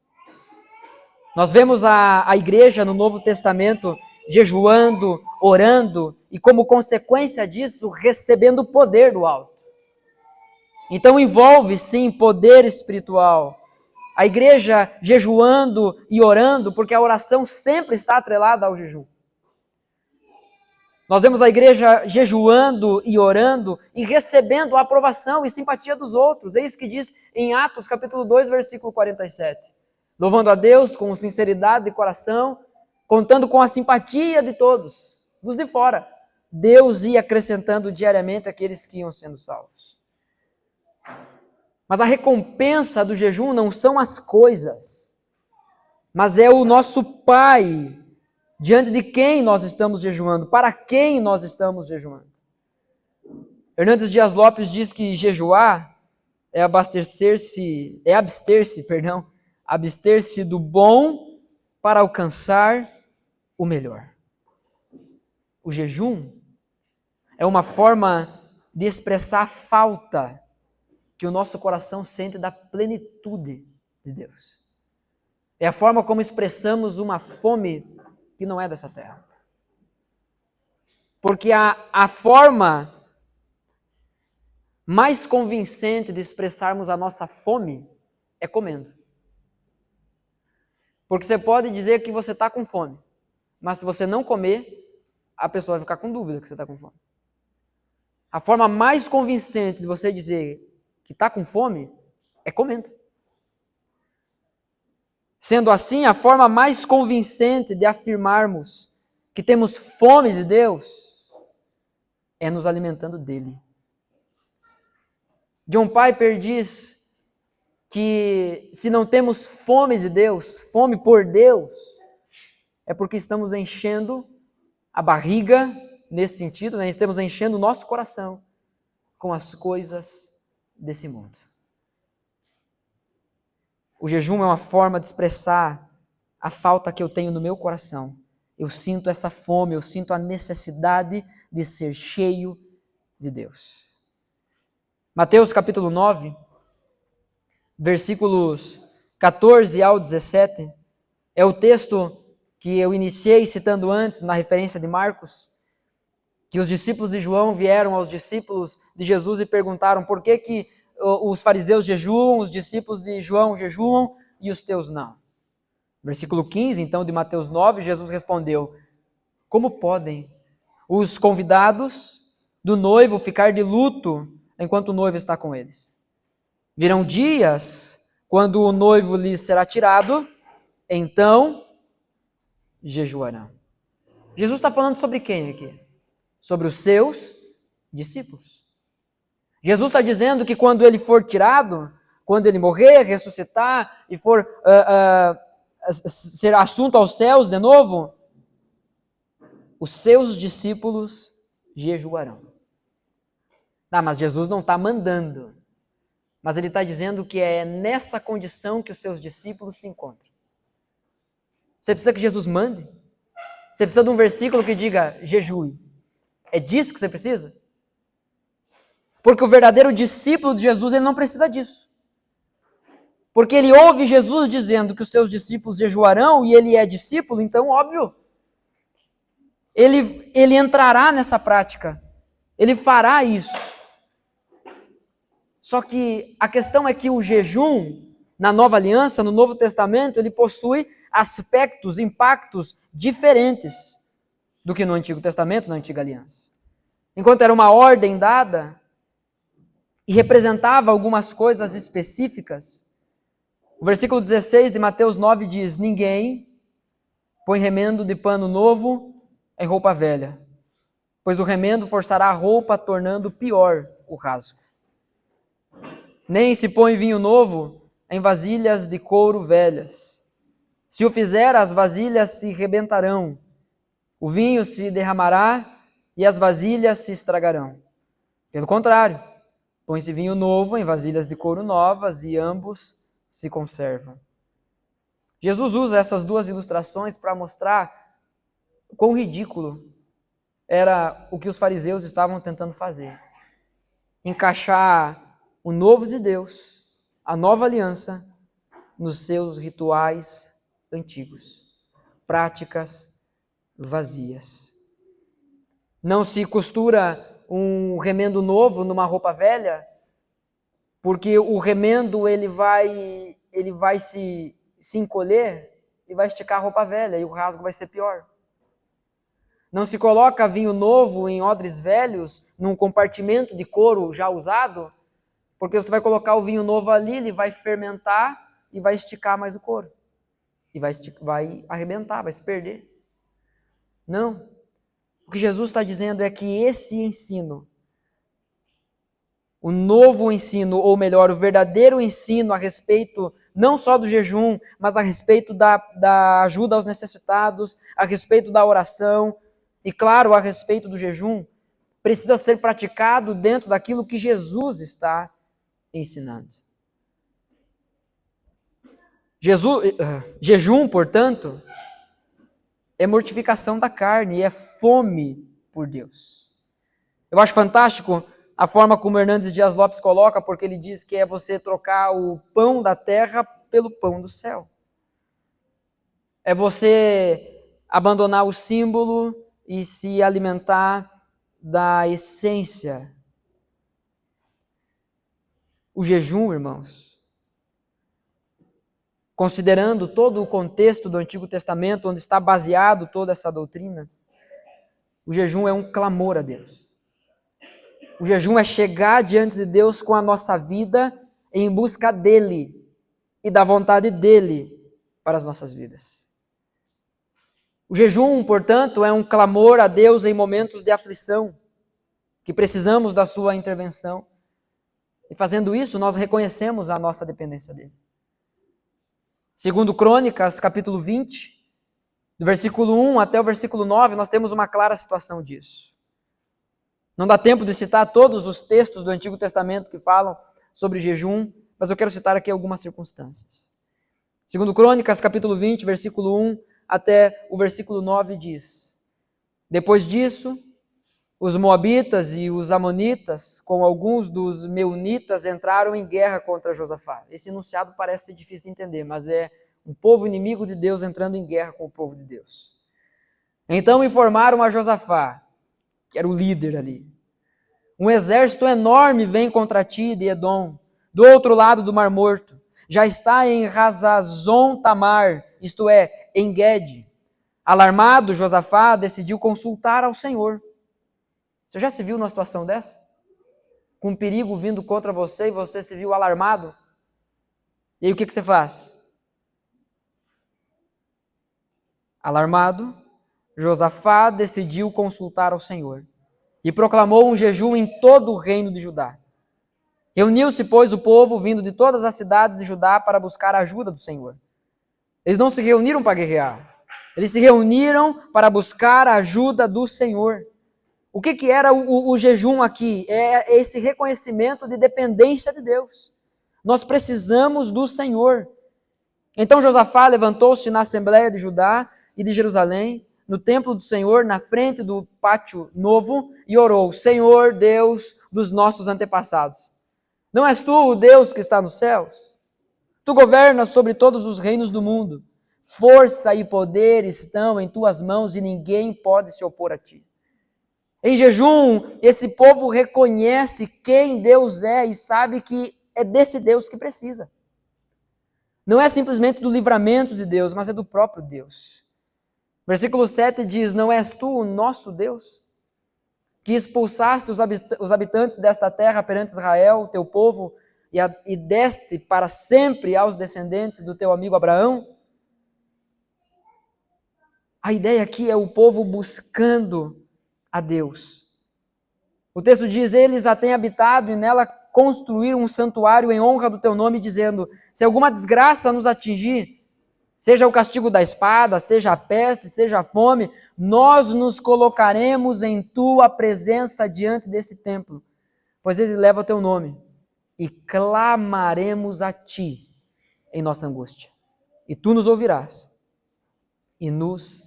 Nós vemos a igreja no Novo Testamento jejuando, orando e, como consequência disso, recebendo o poder do alto. Então envolve, sim, poder espiritual. A igreja jejuando e orando, porque a oração sempre está atrelada ao jejum. Nós vemos a igreja jejuando e orando e recebendo a aprovação e simpatia dos outros. É isso que diz em Atos capítulo 2, versículo 47. Louvando a Deus com sinceridade de coração, contando com a simpatia de todos, dos de fora. Deus ia acrescentando diariamente aqueles que iam sendo salvos. Mas a recompensa do jejum não são as coisas, mas é o nosso Pai, diante de quem nós estamos jejuando, para quem nós estamos jejuando. Hernandes Dias Lopes diz que jejuar é abster-se do bom para alcançar o melhor. O jejum é uma forma de expressar a falta que o nosso coração sente da plenitude de Deus. É a forma como expressamos uma fome que não é dessa terra. Porque a forma mais convincente de expressarmos a nossa fome é comendo. Porque você pode dizer que você está com fome, mas se você não comer, a pessoa vai ficar com dúvida que você está com fome. A forma mais convincente de você dizer que está com fome é comendo. Sendo assim, a forma mais convincente de afirmarmos que temos fome de Deus é nos alimentando dele. John Piper diz que se não temos fome de Deus, fome por Deus, é porque estamos enchendo a barriga, nesse sentido, né? Estamos enchendo o nosso coração com as coisas desse mundo. O jejum é uma forma de expressar a falta que eu tenho no meu coração. Eu sinto essa fome, eu sinto a necessidade de ser cheio de Deus. Mateus capítulo 9, versículos 14 ao 17, é o texto que eu iniciei citando antes, na referência de Marcos, que os discípulos de João vieram aos discípulos de Jesus e perguntaram por que os fariseus jejuam, os discípulos de João jejuam e os teus não. Versículo 15, então, de Mateus 9, Jesus respondeu: como podem os convidados do noivo ficar de luto enquanto o noivo está com eles? Virão dias quando o noivo lhes será tirado, então jejuarão. Jesus está falando sobre quem aqui? Sobre os seus discípulos. Jesus está dizendo que quando ele for tirado, quando ele morrer, ressuscitar e for ser assunto aos céus de novo, os seus discípulos jejuarão. Mas Jesus não está mandando, mas ele está dizendo que é nessa condição que os seus discípulos se encontram. Você precisa que Jesus mande? Você precisa de um versículo que diga jejue. É disso que você precisa? Porque o verdadeiro discípulo de Jesus, ele não precisa disso. Porque ele ouve Jesus dizendo que os seus discípulos jejuarão e ele é discípulo, então, óbvio, ele entrará nessa prática. Ele fará isso. Só que a questão é que o jejum, na Nova Aliança, no Novo Testamento, ele possui aspectos, impactos diferentes do que no Antigo Testamento, na Antiga Aliança. Enquanto era uma ordem dada e representava algumas coisas específicas, o versículo 16 de Mateus 9 diz: ninguém põe remendo de pano novo em roupa velha, pois o remendo forçará a roupa, tornando pior o rasgo. Nem se põe vinho novo em vasilhas de couro velhas. Se o fizer, as vasilhas se rebentarão, o vinho se derramará e as vasilhas se estragarão. Pelo contrário, põe-se vinho novo em vasilhas de couro novas e ambos se conservam. Jesus usa essas duas ilustrações para mostrar quão ridículo era o que os fariseus estavam tentando fazer. Encaixar o novo de Deus, a nova aliança, nos seus rituais antigos, práticas vazias. Não se costura um remendo novo numa roupa velha, porque o remendo ele vai se encolher e vai esticar a roupa velha e o rasgo vai ser pior. Não se coloca vinho novo em odres velhos, num compartimento de couro já usado, porque você vai colocar o vinho novo ali, ele vai fermentar e vai esticar mais o couro. E vai arrebentar, vai se perder. Não. O que Jesus está dizendo é que esse ensino, o novo ensino, ou melhor, o verdadeiro ensino a respeito não só do jejum, mas a respeito da ajuda aos necessitados, a respeito da oração e, claro, a respeito do jejum, precisa ser praticado dentro daquilo que Jesus está ensinando. Jejum, portanto, é mortificação da carne, é fome por Deus. Eu acho fantástico a forma como Hernandes Dias Lopes coloca, porque ele diz que é você trocar o pão da terra pelo pão do céu. É você abandonar o símbolo e se alimentar da essência. O jejum, irmãos, considerando todo o contexto do Antigo Testamento, onde está baseado toda essa doutrina, o jejum é um clamor a Deus. O jejum é chegar diante de Deus com a nossa vida em busca dEle e da vontade dEle para as nossas vidas. O jejum, portanto, é um clamor a Deus em momentos de aflição, que precisamos da sua intervenção. E fazendo isso, nós reconhecemos a nossa dependência dele. Segundo Crônicas, capítulo 20, do versículo 1 até o versículo 9, nós temos uma clara situação disso. Não dá tempo de citar todos os textos do Antigo Testamento que falam sobre jejum, mas eu quero citar aqui algumas circunstâncias. Segundo Crônicas, capítulo 20, versículo 1 até o versículo 9 diz: depois disso, os moabitas e os amonitas, com alguns dos meunitas, entraram em guerra contra Josafá. Esse enunciado parece ser difícil de entender, mas é um povo inimigo de Deus entrando em guerra com o povo de Deus. Então informaram a Josafá, que era o líder ali: um exército enorme vem contra ti de Edom, do outro lado do Mar Morto. Já está em Hazazon Tamar, isto é, em Guede. Alarmado, Josafá decidiu consultar ao Senhor. Você já se viu numa situação dessa? Com um perigo vindo contra você e você se viu alarmado? E aí o que você faz? Alarmado, Josafá decidiu consultar ao Senhor e proclamou um jejum em todo o reino de Judá. Reuniu-se, pois, o povo vindo de todas as cidades de Judá para buscar a ajuda do Senhor. Eles não se reuniram para guerrear. Eles se reuniram para buscar a ajuda do Senhor. O que era o jejum aqui? É esse reconhecimento de dependência de Deus. Nós precisamos do Senhor. Então Josafá levantou-se na Assembleia de Judá e de Jerusalém, no templo do Senhor, na frente do pátio novo, e orou: Senhor, Deus dos nossos antepassados, não és tu o Deus que está nos céus? Tu governas sobre todos os reinos do mundo. Força e poder estão em tuas mãos e ninguém pode se opor a ti. Em jejum, esse povo reconhece quem Deus é e sabe que é desse Deus que precisa. Não é simplesmente do livramento de Deus, mas é do próprio Deus. Versículo 7 diz: não és tu o nosso Deus, que expulsaste os habitantes desta terra perante Israel, teu povo, e deste para sempre aos descendentes do teu amigo Abraão? A ideia aqui é o povo buscando a Deus. O texto diz: eles a têm habitado e nela construíram um santuário em honra do teu nome, dizendo: se alguma desgraça nos atingir, seja o castigo da espada, seja a peste, seja a fome, nós nos colocaremos em tua presença diante desse templo, pois ele leva o teu nome, e clamaremos a ti em nossa angústia, e tu nos ouvirás e nos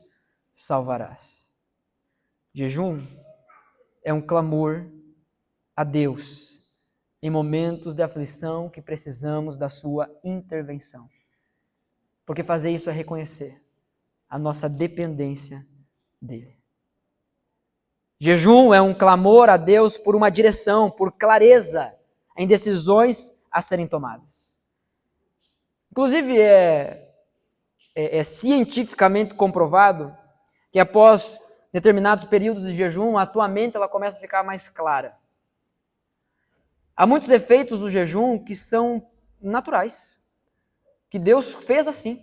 salvarás. Jejum é um clamor a Deus em momentos de aflição que precisamos da sua intervenção. Porque fazer isso é reconhecer a nossa dependência dele. Jejum é um clamor a Deus por uma direção, por clareza em decisões a serem tomadas. Inclusive, é cientificamente comprovado que após determinados períodos de jejum, a tua mente ela começa a ficar mais clara. Há muitos efeitos do jejum que são naturais, que Deus fez assim.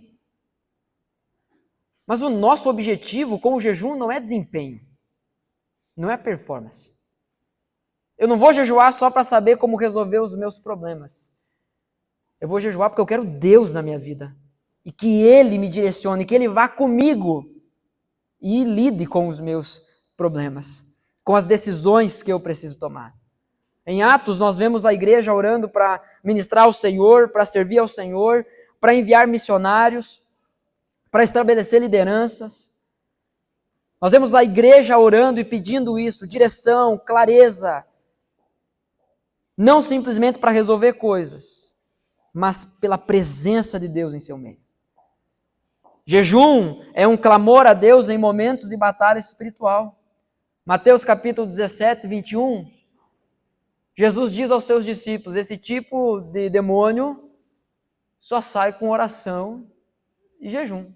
Mas o nosso objetivo com o jejum não é desempenho, não é performance. Eu não vou jejuar só para saber como resolver os meus problemas. Eu vou jejuar porque eu quero Deus na minha vida. E que Ele me direcione, que Ele vá comigo e lide com os meus problemas, com as decisões que eu preciso tomar. Em Atos, nós vemos a igreja orando para ministrar ao Senhor, para servir ao Senhor, para enviar missionários, para estabelecer lideranças. Nós vemos a igreja orando e pedindo isso, direção, clareza, não simplesmente para resolver coisas, mas pela presença de Deus em seu meio. Jejum é um clamor a Deus em momentos de batalha espiritual. Mateus capítulo 17, 21, Jesus diz aos seus discípulos: esse tipo de demônio só sai com oração e jejum.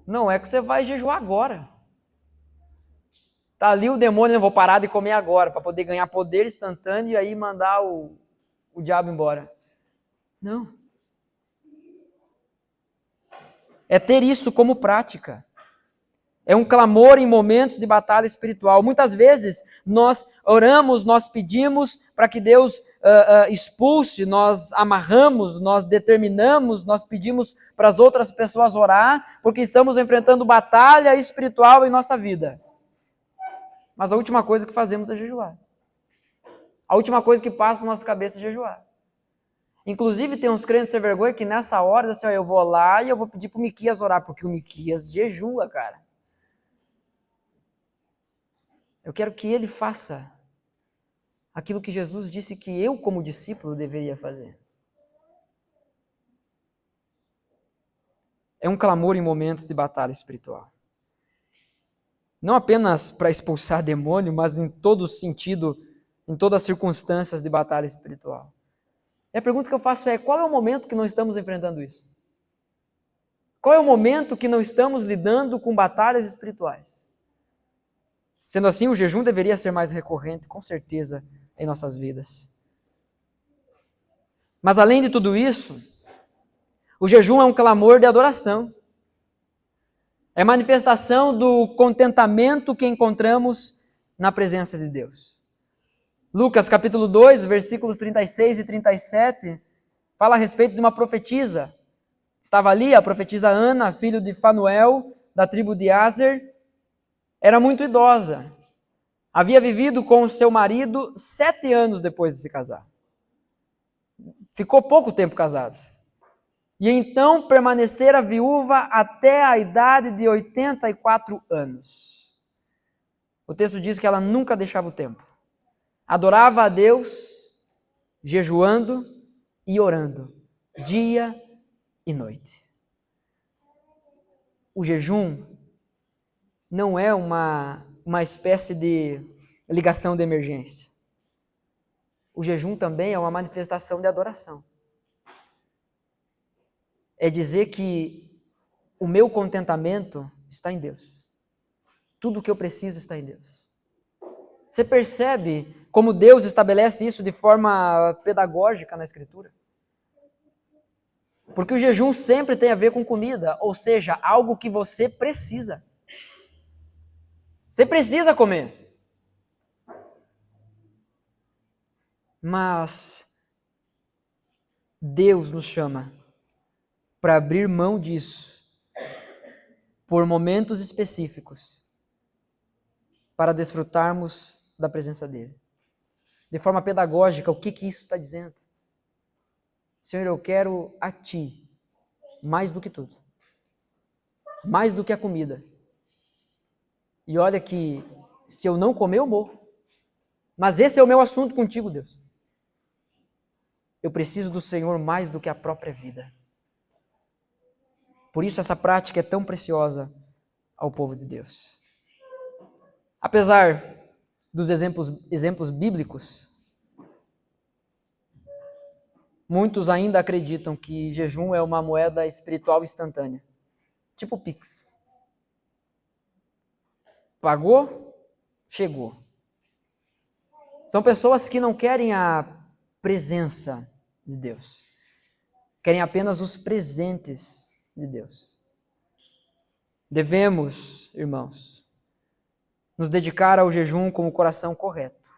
Não é que você vai jejuar agora. Está ali o demônio: eu vou parar de comer agora, para poder ganhar poder instantâneo e aí mandar o diabo embora. Não. É ter isso como prática. É um clamor em momentos de batalha espiritual. Muitas vezes nós oramos, nós pedimos para que Deus expulse, nós amarramos, nós determinamos, nós pedimos para as outras pessoas orar, porque estamos enfrentando batalha espiritual em nossa vida. Mas a última coisa que fazemos é jejuar. A última coisa que passa na nossa cabeça é jejuar. Inclusive tem uns crentes sem vergonha que nessa hora, assim, eu vou lá e eu vou pedir para o Miquias orar, porque o Miquias jejua, cara. Eu quero que ele faça aquilo que Jesus disse que eu, como discípulo, deveria fazer. É um clamor em momentos de batalha espiritual. Não apenas para expulsar demônio, mas em todo sentido, em todas as circunstâncias de batalha espiritual. E a pergunta que eu faço é: qual é o momento que não estamos enfrentando isso? Qual é o momento que não estamos lidando com batalhas espirituais? Sendo assim, o jejum deveria ser mais recorrente, com certeza, em nossas vidas. Mas além de tudo isso, o jejum é um clamor de adoração. É manifestação do contentamento que encontramos na presença de Deus. Lucas capítulo 2, versículos 36 e 37, fala a respeito de uma profetisa. Estava ali a profetisa Ana, filho de Fanuel, da tribo de Aser. Era muito idosa. Havia vivido com o seu marido 7 anos depois de se casar. Ficou pouco tempo casado. E então permanecera viúva até a idade de 84 anos. O texto diz que ela nunca deixava o templo. Adorava a Deus, jejuando e orando, dia e noite. O jejum não é uma espécie de ligação de emergência. O jejum também é uma manifestação de adoração. É dizer que o meu contentamento está em Deus. Tudo o que eu preciso está em Deus. Você percebe como Deus estabelece isso de forma pedagógica na Escritura? Porque o jejum sempre tem a ver com comida, ou seja, algo que você precisa. Você precisa comer. Mas Deus nos chama para abrir mão disso por momentos específicos para desfrutarmos da presença dele. De forma pedagógica, o que isso está dizendo? Senhor, eu quero a Ti mais do que tudo. Mais do que a comida. E olha que se eu não comer, eu morro. Mas esse é o meu assunto contigo, Deus. Eu preciso do Senhor mais do que a própria vida. Por isso essa prática é tão preciosa ao povo de Deus. Apesar dos exemplos bíblicos, muitos ainda acreditam que jejum é uma moeda espiritual instantânea, tipo Pix. Pagou, chegou. São pessoas que não querem a presença de Deus, querem apenas os presentes de Deus. Devemos, irmãos, nos dedicar ao jejum com o coração correto,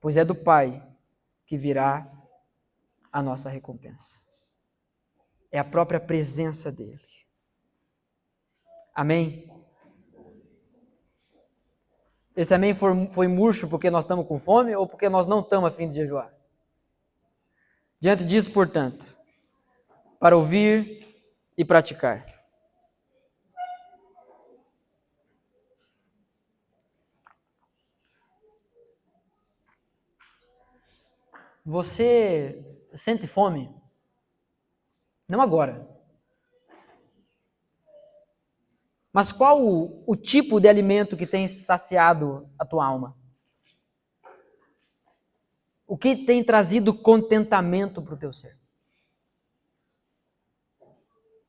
pois é do Pai que virá a nossa recompensa. É a própria presença dele. Amém? Esse amém foi murcho porque nós estamos com fome ou porque nós não estamos a fim de jejuar? Diante disso, portanto, para ouvir e praticar. Você sente fome? Não agora. Mas qual o tipo de alimento que tem saciado a tua alma? O que tem trazido contentamento para o teu ser?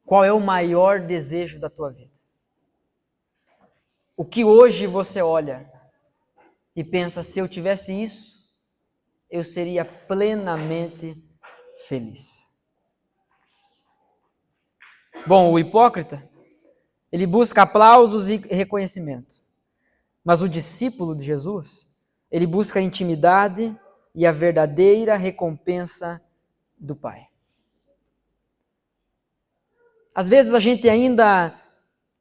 Qual é o maior desejo da tua vida? O que hoje você olha e pensa, se eu tivesse isso, eu seria plenamente feliz. Bom, o hipócrita, ele busca aplausos e reconhecimento. Mas o discípulo de Jesus, ele busca a intimidade e a verdadeira recompensa do Pai. Às vezes a gente ainda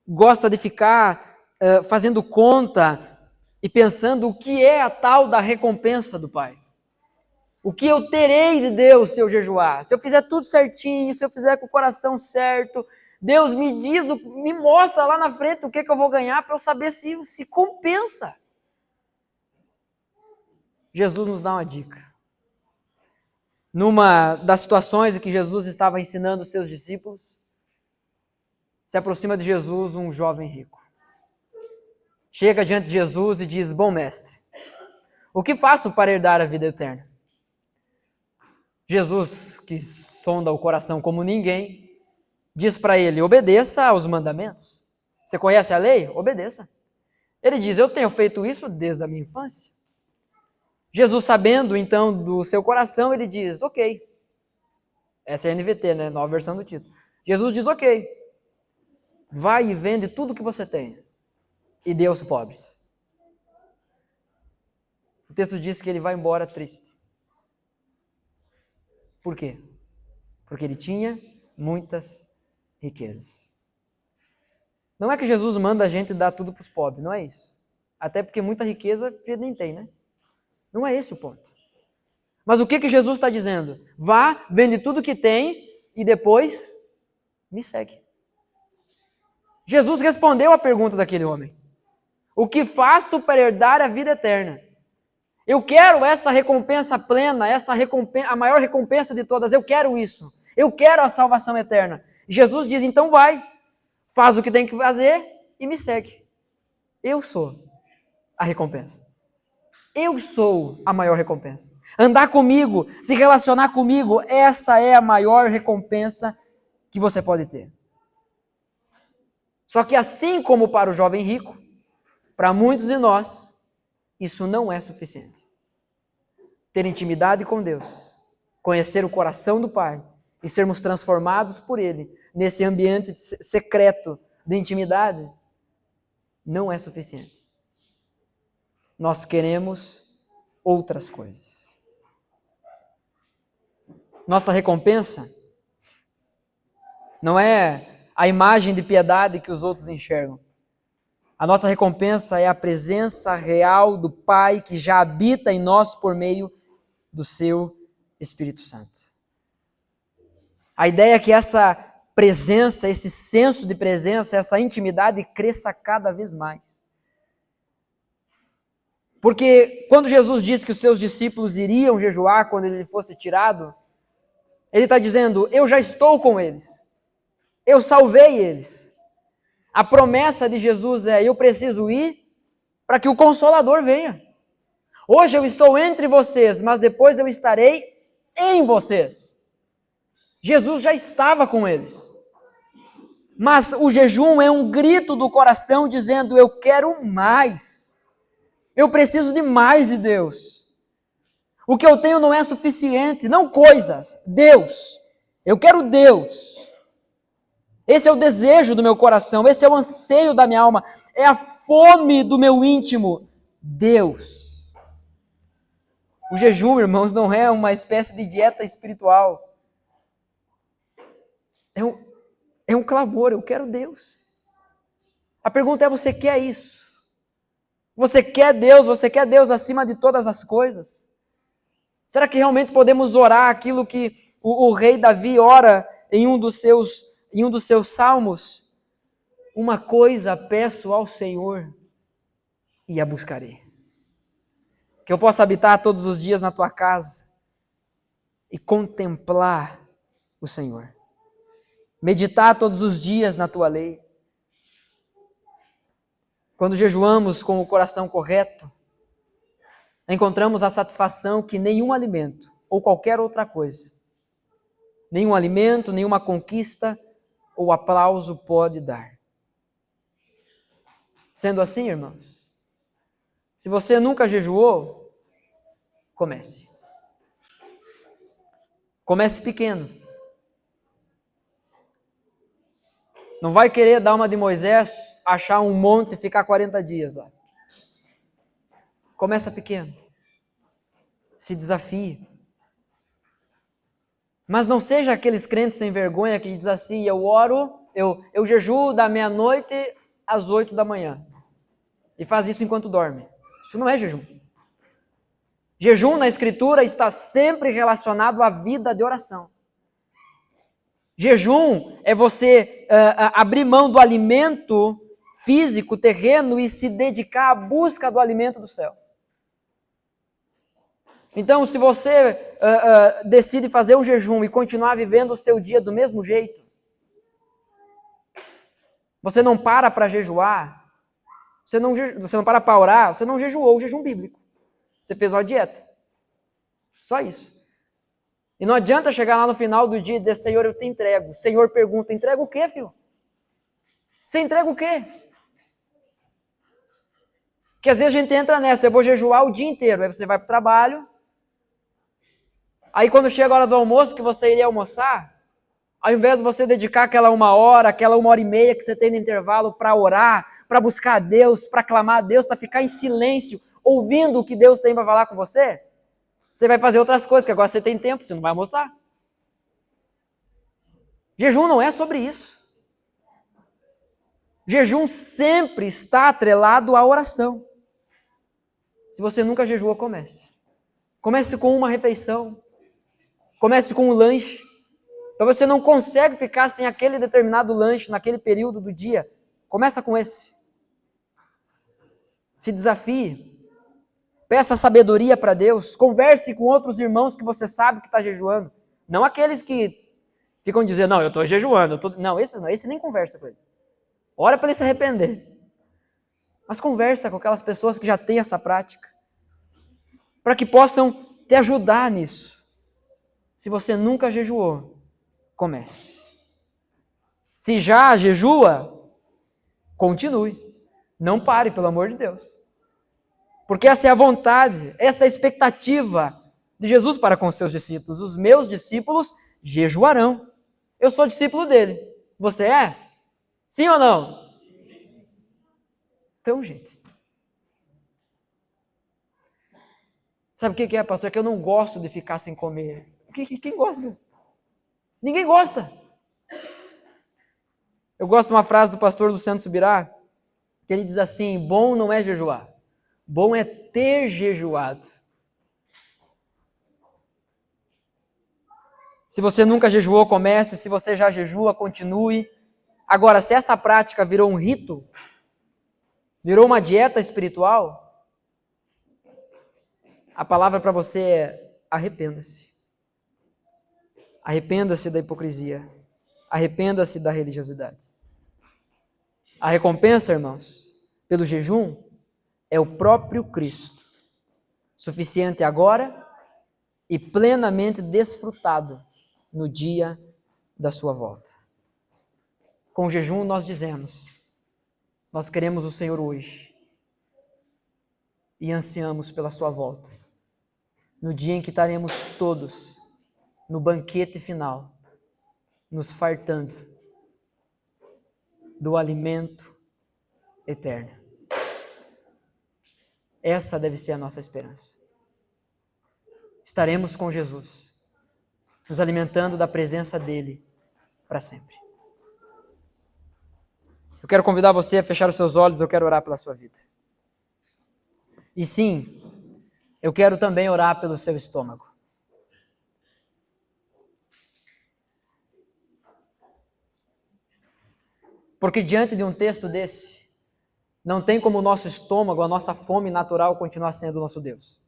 gosta de ficar fazendo conta e pensando o que é a tal da recompensa do Pai. O que eu terei de Deus se eu jejuar? Se eu fizer tudo certinho, se eu fizer com o coração certo, Deus me diz, me mostra lá na frente o que eu vou ganhar para eu saber se compensa. Jesus nos dá uma dica. Numa das situações em que Jesus estava ensinando os seus discípulos, se aproxima de Jesus um jovem rico. Chega diante de Jesus e diz: bom mestre, o que faço para herdar a vida eterna? Jesus, que sonda o coração como ninguém, diz para ele: obedeça aos mandamentos. Você conhece a lei? Obedeça. Ele diz: eu tenho feito isso desde a minha infância. Jesus, sabendo então do seu coração, ele diz: ok. Essa é a NVT, né? Nova versão do título. Jesus diz: ok. Vai e vende tudo que você tem e dê aos pobres. O texto diz que ele vai embora triste. Por quê? Porque ele tinha muitas riquezas. Não é que Jesus manda a gente dar tudo para os pobres, não é isso. Até porque muita riqueza a gente nem tem, né? Não é esse o ponto. Mas o que Jesus está dizendo? Vá, vende tudo que tem e depois me segue. Jesus respondeu à pergunta daquele homem. O que faço para herdar a vida eterna? Eu quero essa recompensa plena, a maior recompensa de todas. Eu quero isso. Eu quero a salvação eterna. Jesus diz: então vai, faz o que tem que fazer e me segue. Eu sou a recompensa. Eu sou a maior recompensa. Andar comigo, se relacionar comigo, essa é a maior recompensa que você pode ter. Só que assim como para o jovem rico, para muitos de nós, isso não é suficiente. Ter intimidade com Deus, conhecer o coração do Pai e sermos transformados por Ele nesse ambiente secreto de intimidade, não é suficiente. Nós queremos outras coisas. Nossa recompensa não é a imagem de piedade que os outros enxergam. A nossa recompensa é a presença real do Pai que já habita em nós por meio do seu Espírito Santo. A ideia é que essa presença, esse senso de presença, essa intimidade cresça cada vez mais. Porque quando Jesus disse que os seus discípulos iriam jejuar quando ele fosse tirado, ele está dizendo: eu já estou com eles. Eu salvei eles. A promessa de Jesus é: eu preciso ir para que o Consolador venha. Hoje eu estou entre vocês, mas depois eu estarei em vocês. Jesus já estava com eles. Mas o jejum é um grito do coração dizendo: eu quero mais. Eu preciso de mais de Deus. O que eu tenho não é suficiente, não coisas, Deus. Eu quero Deus. Esse é o desejo do meu coração, esse é o anseio da minha alma, é a fome do meu íntimo, Deus. O jejum, irmãos, não é uma espécie de dieta espiritual. É um clamor, eu quero Deus. A pergunta é: você quer isso? Você quer Deus? Você quer Deus acima de todas as coisas? Será que realmente podemos orar aquilo que o rei Davi ora em um dos seus salmos? Uma coisa peço ao Senhor e a buscarei. Que eu possa habitar todos os dias na tua casa e contemplar o Senhor. Meditar todos os dias na tua lei. Quando jejuamos com o coração correto, encontramos a satisfação que nenhum alimento ou qualquer outra coisa, nenhum alimento, nenhuma conquista ou aplauso pode dar. Sendo assim, irmãos, se você nunca jejuou, comece. Comece pequeno. Não vai querer dar uma de Moisés, achar um monte e ficar 40 dias lá. Começa pequeno. Se desafie. Mas não seja aqueles crentes sem vergonha que diz assim: eu oro, eu jejuo da meia-noite às 8 da manhã. E faz isso enquanto dorme. Isso não é jejum. Jejum na Escritura está sempre relacionado à vida de oração. Jejum é você abrir mão do alimento físico, terreno, e se dedicar à busca do alimento do céu. Então, se você decide fazer um jejum e continuar vivendo o seu dia do mesmo jeito, você não para jejuar, você não para orar, você não jejuou o jejum bíblico. Você fez uma dieta. Só isso. E não adianta chegar lá no final do dia e dizer, Senhor, eu te entrego. O Senhor pergunta, entrega o quê, filho? Você entrega o quê? Porque às vezes a gente entra nessa, eu vou jejuar o dia inteiro. Aí você vai para o trabalho. Aí quando chega a hora do almoço, que você iria almoçar, ao invés de você dedicar aquela 1 hora, aquela 1 hora e meia que você tem no intervalo para orar, para buscar a Deus, para clamar a Deus, para ficar em silêncio, ouvindo o que Deus tem para falar com você, você vai fazer outras coisas, que agora você tem tempo, você não vai almoçar. Jejum não é sobre isso. Jejum sempre está atrelado à oração. Se você nunca jejuou, comece. Comece com uma refeição. Comece com um lanche. Então você não consegue ficar sem aquele determinado lanche naquele período do dia. Começa com esse. Se desafie. Peça sabedoria para Deus. Converse com outros irmãos que você sabe que está jejuando. Não aqueles que ficam dizendo, não, eu estou jejuando. Não, esse nem conversa com ele. Ora para ele se arrepender. Mas conversa com aquelas pessoas que já têm essa prática. Para que possam te ajudar nisso. Se você nunca jejuou, comece. Se já jejua, continue. Não pare, pelo amor de Deus. Porque essa é a vontade, essa é a expectativa de Jesus para com os seus discípulos. Os meus discípulos jejuarão. Eu sou discípulo dele. Você é? Sim ou não? Então, gente. Sabe o que é, pastor? É que eu não gosto de ficar sem comer. Quem gosta? Ninguém gosta. Eu gosto de uma frase do pastor Luciano Subirá, que ele diz assim, bom não é jejuar, bom é ter jejuado. Se você nunca jejuou, comece. Se você já jejua, continue. Agora, se essa prática virou um rito, virou uma dieta espiritual, a palavra para você é arrependa-se. Arrependa-se da hipocrisia. Arrependa-se da religiosidade. A recompensa, irmãos, pelo jejum é o próprio Cristo, suficiente agora e plenamente desfrutado no dia da sua volta. Com o jejum nós dizemos, nós queremos o Senhor hoje e ansiamos pela sua volta, no dia em que estaremos todos no banquete final, nos fartando do alimento eterno. Essa deve ser a nossa esperança. Estaremos com Jesus, nos alimentando da presença dele para sempre. Eu quero convidar você a fechar os seus olhos, eu quero orar pela sua vida. E sim, eu quero também orar pelo seu estômago. Porque diante de um texto desse, não tem como o nosso estômago, a nossa fome natural continuar sendo o nosso Deus.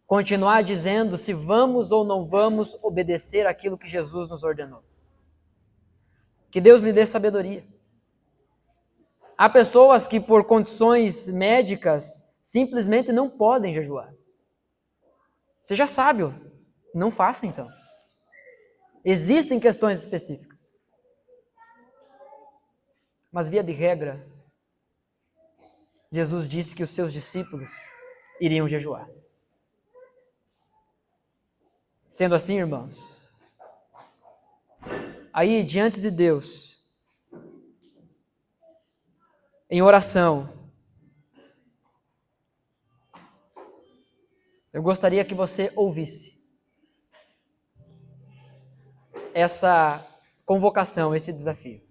Continuar dizendo se vamos ou não vamos obedecer aquilo que Jesus nos ordenou. Que Deus lhe dê sabedoria. Há pessoas que por condições médicas simplesmente não podem jejuar. Seja sábio, não faça então. Existem questões específicas. Mas via de regra, Jesus disse que os seus discípulos iriam jejuar. Sendo assim, irmãos, aí diante de Deus, em oração, eu gostaria que você ouvisse essa convocação, esse desafio.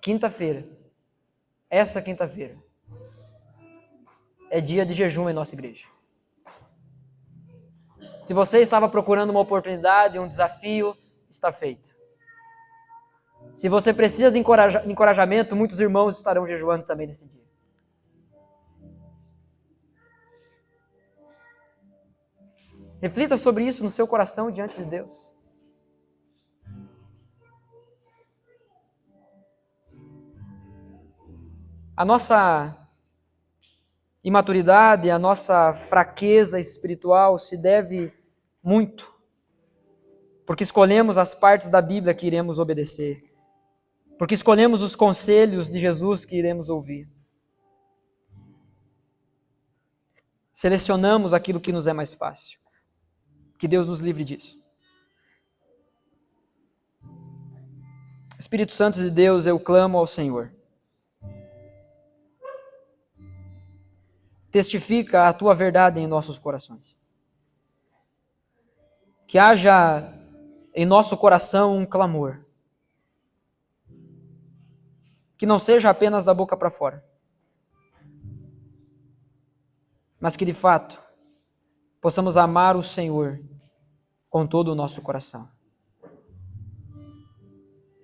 Quinta-feira, essa quinta-feira, é dia de jejum em nossa igreja. Se você estava procurando uma oportunidade, um desafio, está feito. Se você precisa de encorajamento, muitos irmãos estarão jejuando também nesse dia. Reflita sobre isso no seu coração diante de Deus. A nossa imaturidade, a nossa fraqueza espiritual se deve muito porque escolhemos as partes da Bíblia que iremos obedecer, porque escolhemos os conselhos de Jesus que iremos ouvir. Selecionamos aquilo que nos é mais fácil. Que Deus nos livre disso. Espírito Santo de Deus, eu clamo ao Senhor. Testifica a tua verdade em nossos corações. Que haja em nosso coração um clamor. Que não seja apenas da boca para fora, mas que de fato possamos amar o Senhor com todo o nosso coração,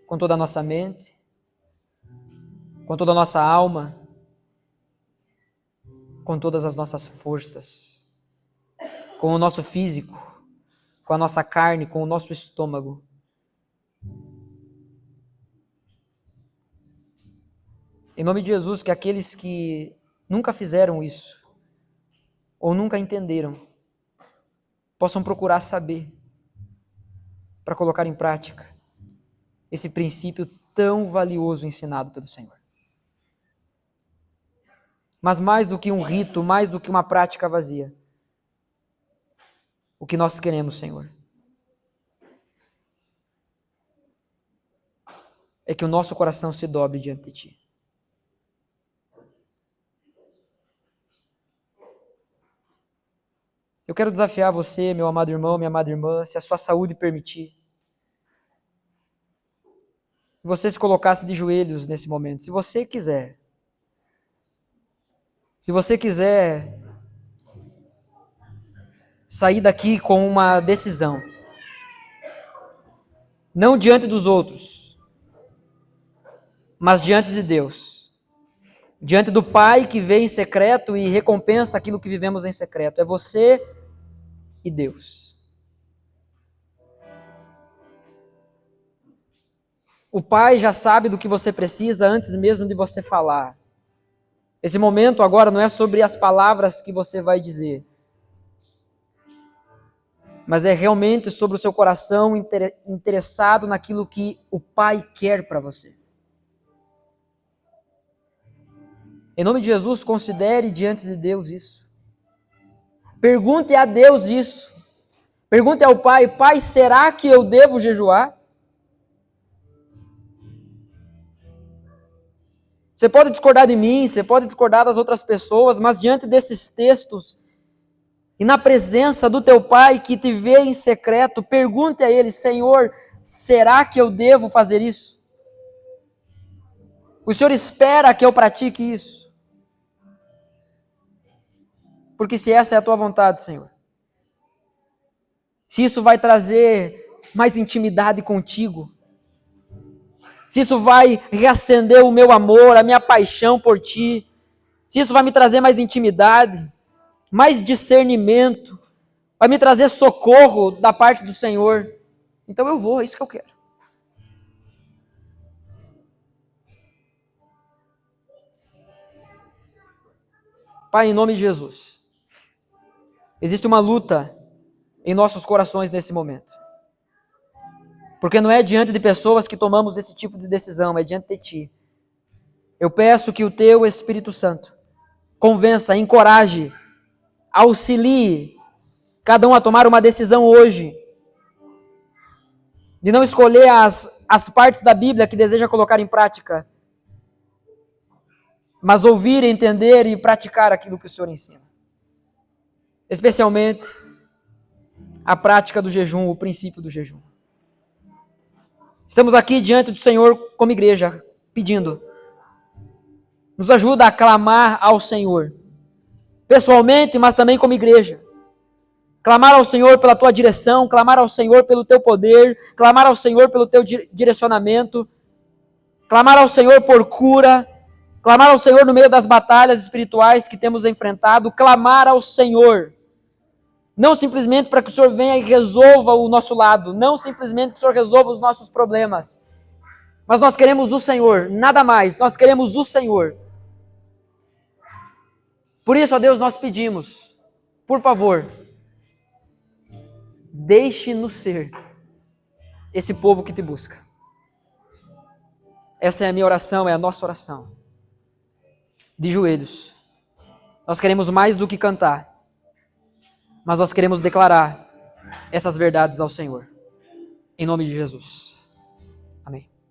com toda a nossa mente, com toda a nossa alma, com todas as nossas forças, com o nosso físico, com a nossa carne, com o nosso estômago. Em nome de Jesus, que aqueles que nunca fizeram isso, ou nunca entenderam, possam procurar saber, para colocar em prática, esse princípio tão valioso ensinado pelo Senhor. Mas mais do que um rito, mais do que uma prática vazia, o que nós queremos, Senhor, é que o nosso coração se dobre diante de Ti. Eu quero desafiar você, meu amado irmão, minha amada irmã, se a sua saúde permitir, você se colocasse de joelhos nesse momento, se você quiser. Se você quiser sair daqui com uma decisão, não diante dos outros, mas diante de Deus, diante do Pai que vê em secreto e recompensa aquilo que vivemos em secreto, é você e Deus. O Pai já sabe do que você precisa antes mesmo de você falar. Esse momento agora não é sobre as palavras que você vai dizer, mas é realmente sobre o seu coração interessado naquilo que o Pai quer para você. Em nome de Jesus, considere diante de Deus isso. Pergunte a Deus isso. Pergunte ao Pai: Pai, será que eu devo jejuar? Você pode discordar de mim, você pode discordar das outras pessoas, mas diante desses textos e na presença do teu Pai que te vê em secreto, pergunte a Ele: Senhor, será que eu devo fazer isso? O Senhor espera que eu pratique isso. Porque se essa é a tua vontade, Senhor, se isso vai trazer mais intimidade contigo, se isso vai reacender o meu amor, a minha paixão por Ti, se isso vai me trazer mais intimidade, mais discernimento, vai me trazer socorro da parte do Senhor, então eu vou, é isso que eu quero. Pai, em nome de Jesus, existe uma luta em nossos corações nesse momento. Porque não é diante de pessoas que tomamos esse tipo de decisão, é diante de Ti. Eu peço que o Teu Espírito Santo convença, encoraje, auxilie cada um a tomar uma decisão hoje, de não escolher as partes da Bíblia que deseja colocar em prática, mas ouvir, entender e praticar aquilo que o Senhor ensina. Especialmente a prática do jejum, o princípio do jejum. Estamos aqui diante do Senhor como igreja, pedindo. Nos ajuda a clamar ao Senhor, pessoalmente, mas também como igreja. Clamar ao Senhor pela tua direção, clamar ao Senhor pelo teu poder, clamar ao Senhor pelo teu direcionamento, clamar ao Senhor por cura, clamar ao Senhor no meio das batalhas espirituais que temos enfrentado, clamar ao Senhor Não simplesmente para que o Senhor venha e resolva o nosso lado, não simplesmente que o Senhor resolva os nossos problemas, mas nós queremos o Senhor, nada mais, nós queremos o Senhor. Por isso, ó Deus, nós pedimos, por favor, deixe-nos ser esse povo que te busca. Essa é a minha oração, é a nossa oração. De joelhos. Nós queremos mais do que cantar, mas nós queremos declarar essas verdades ao Senhor. Em nome de Jesus.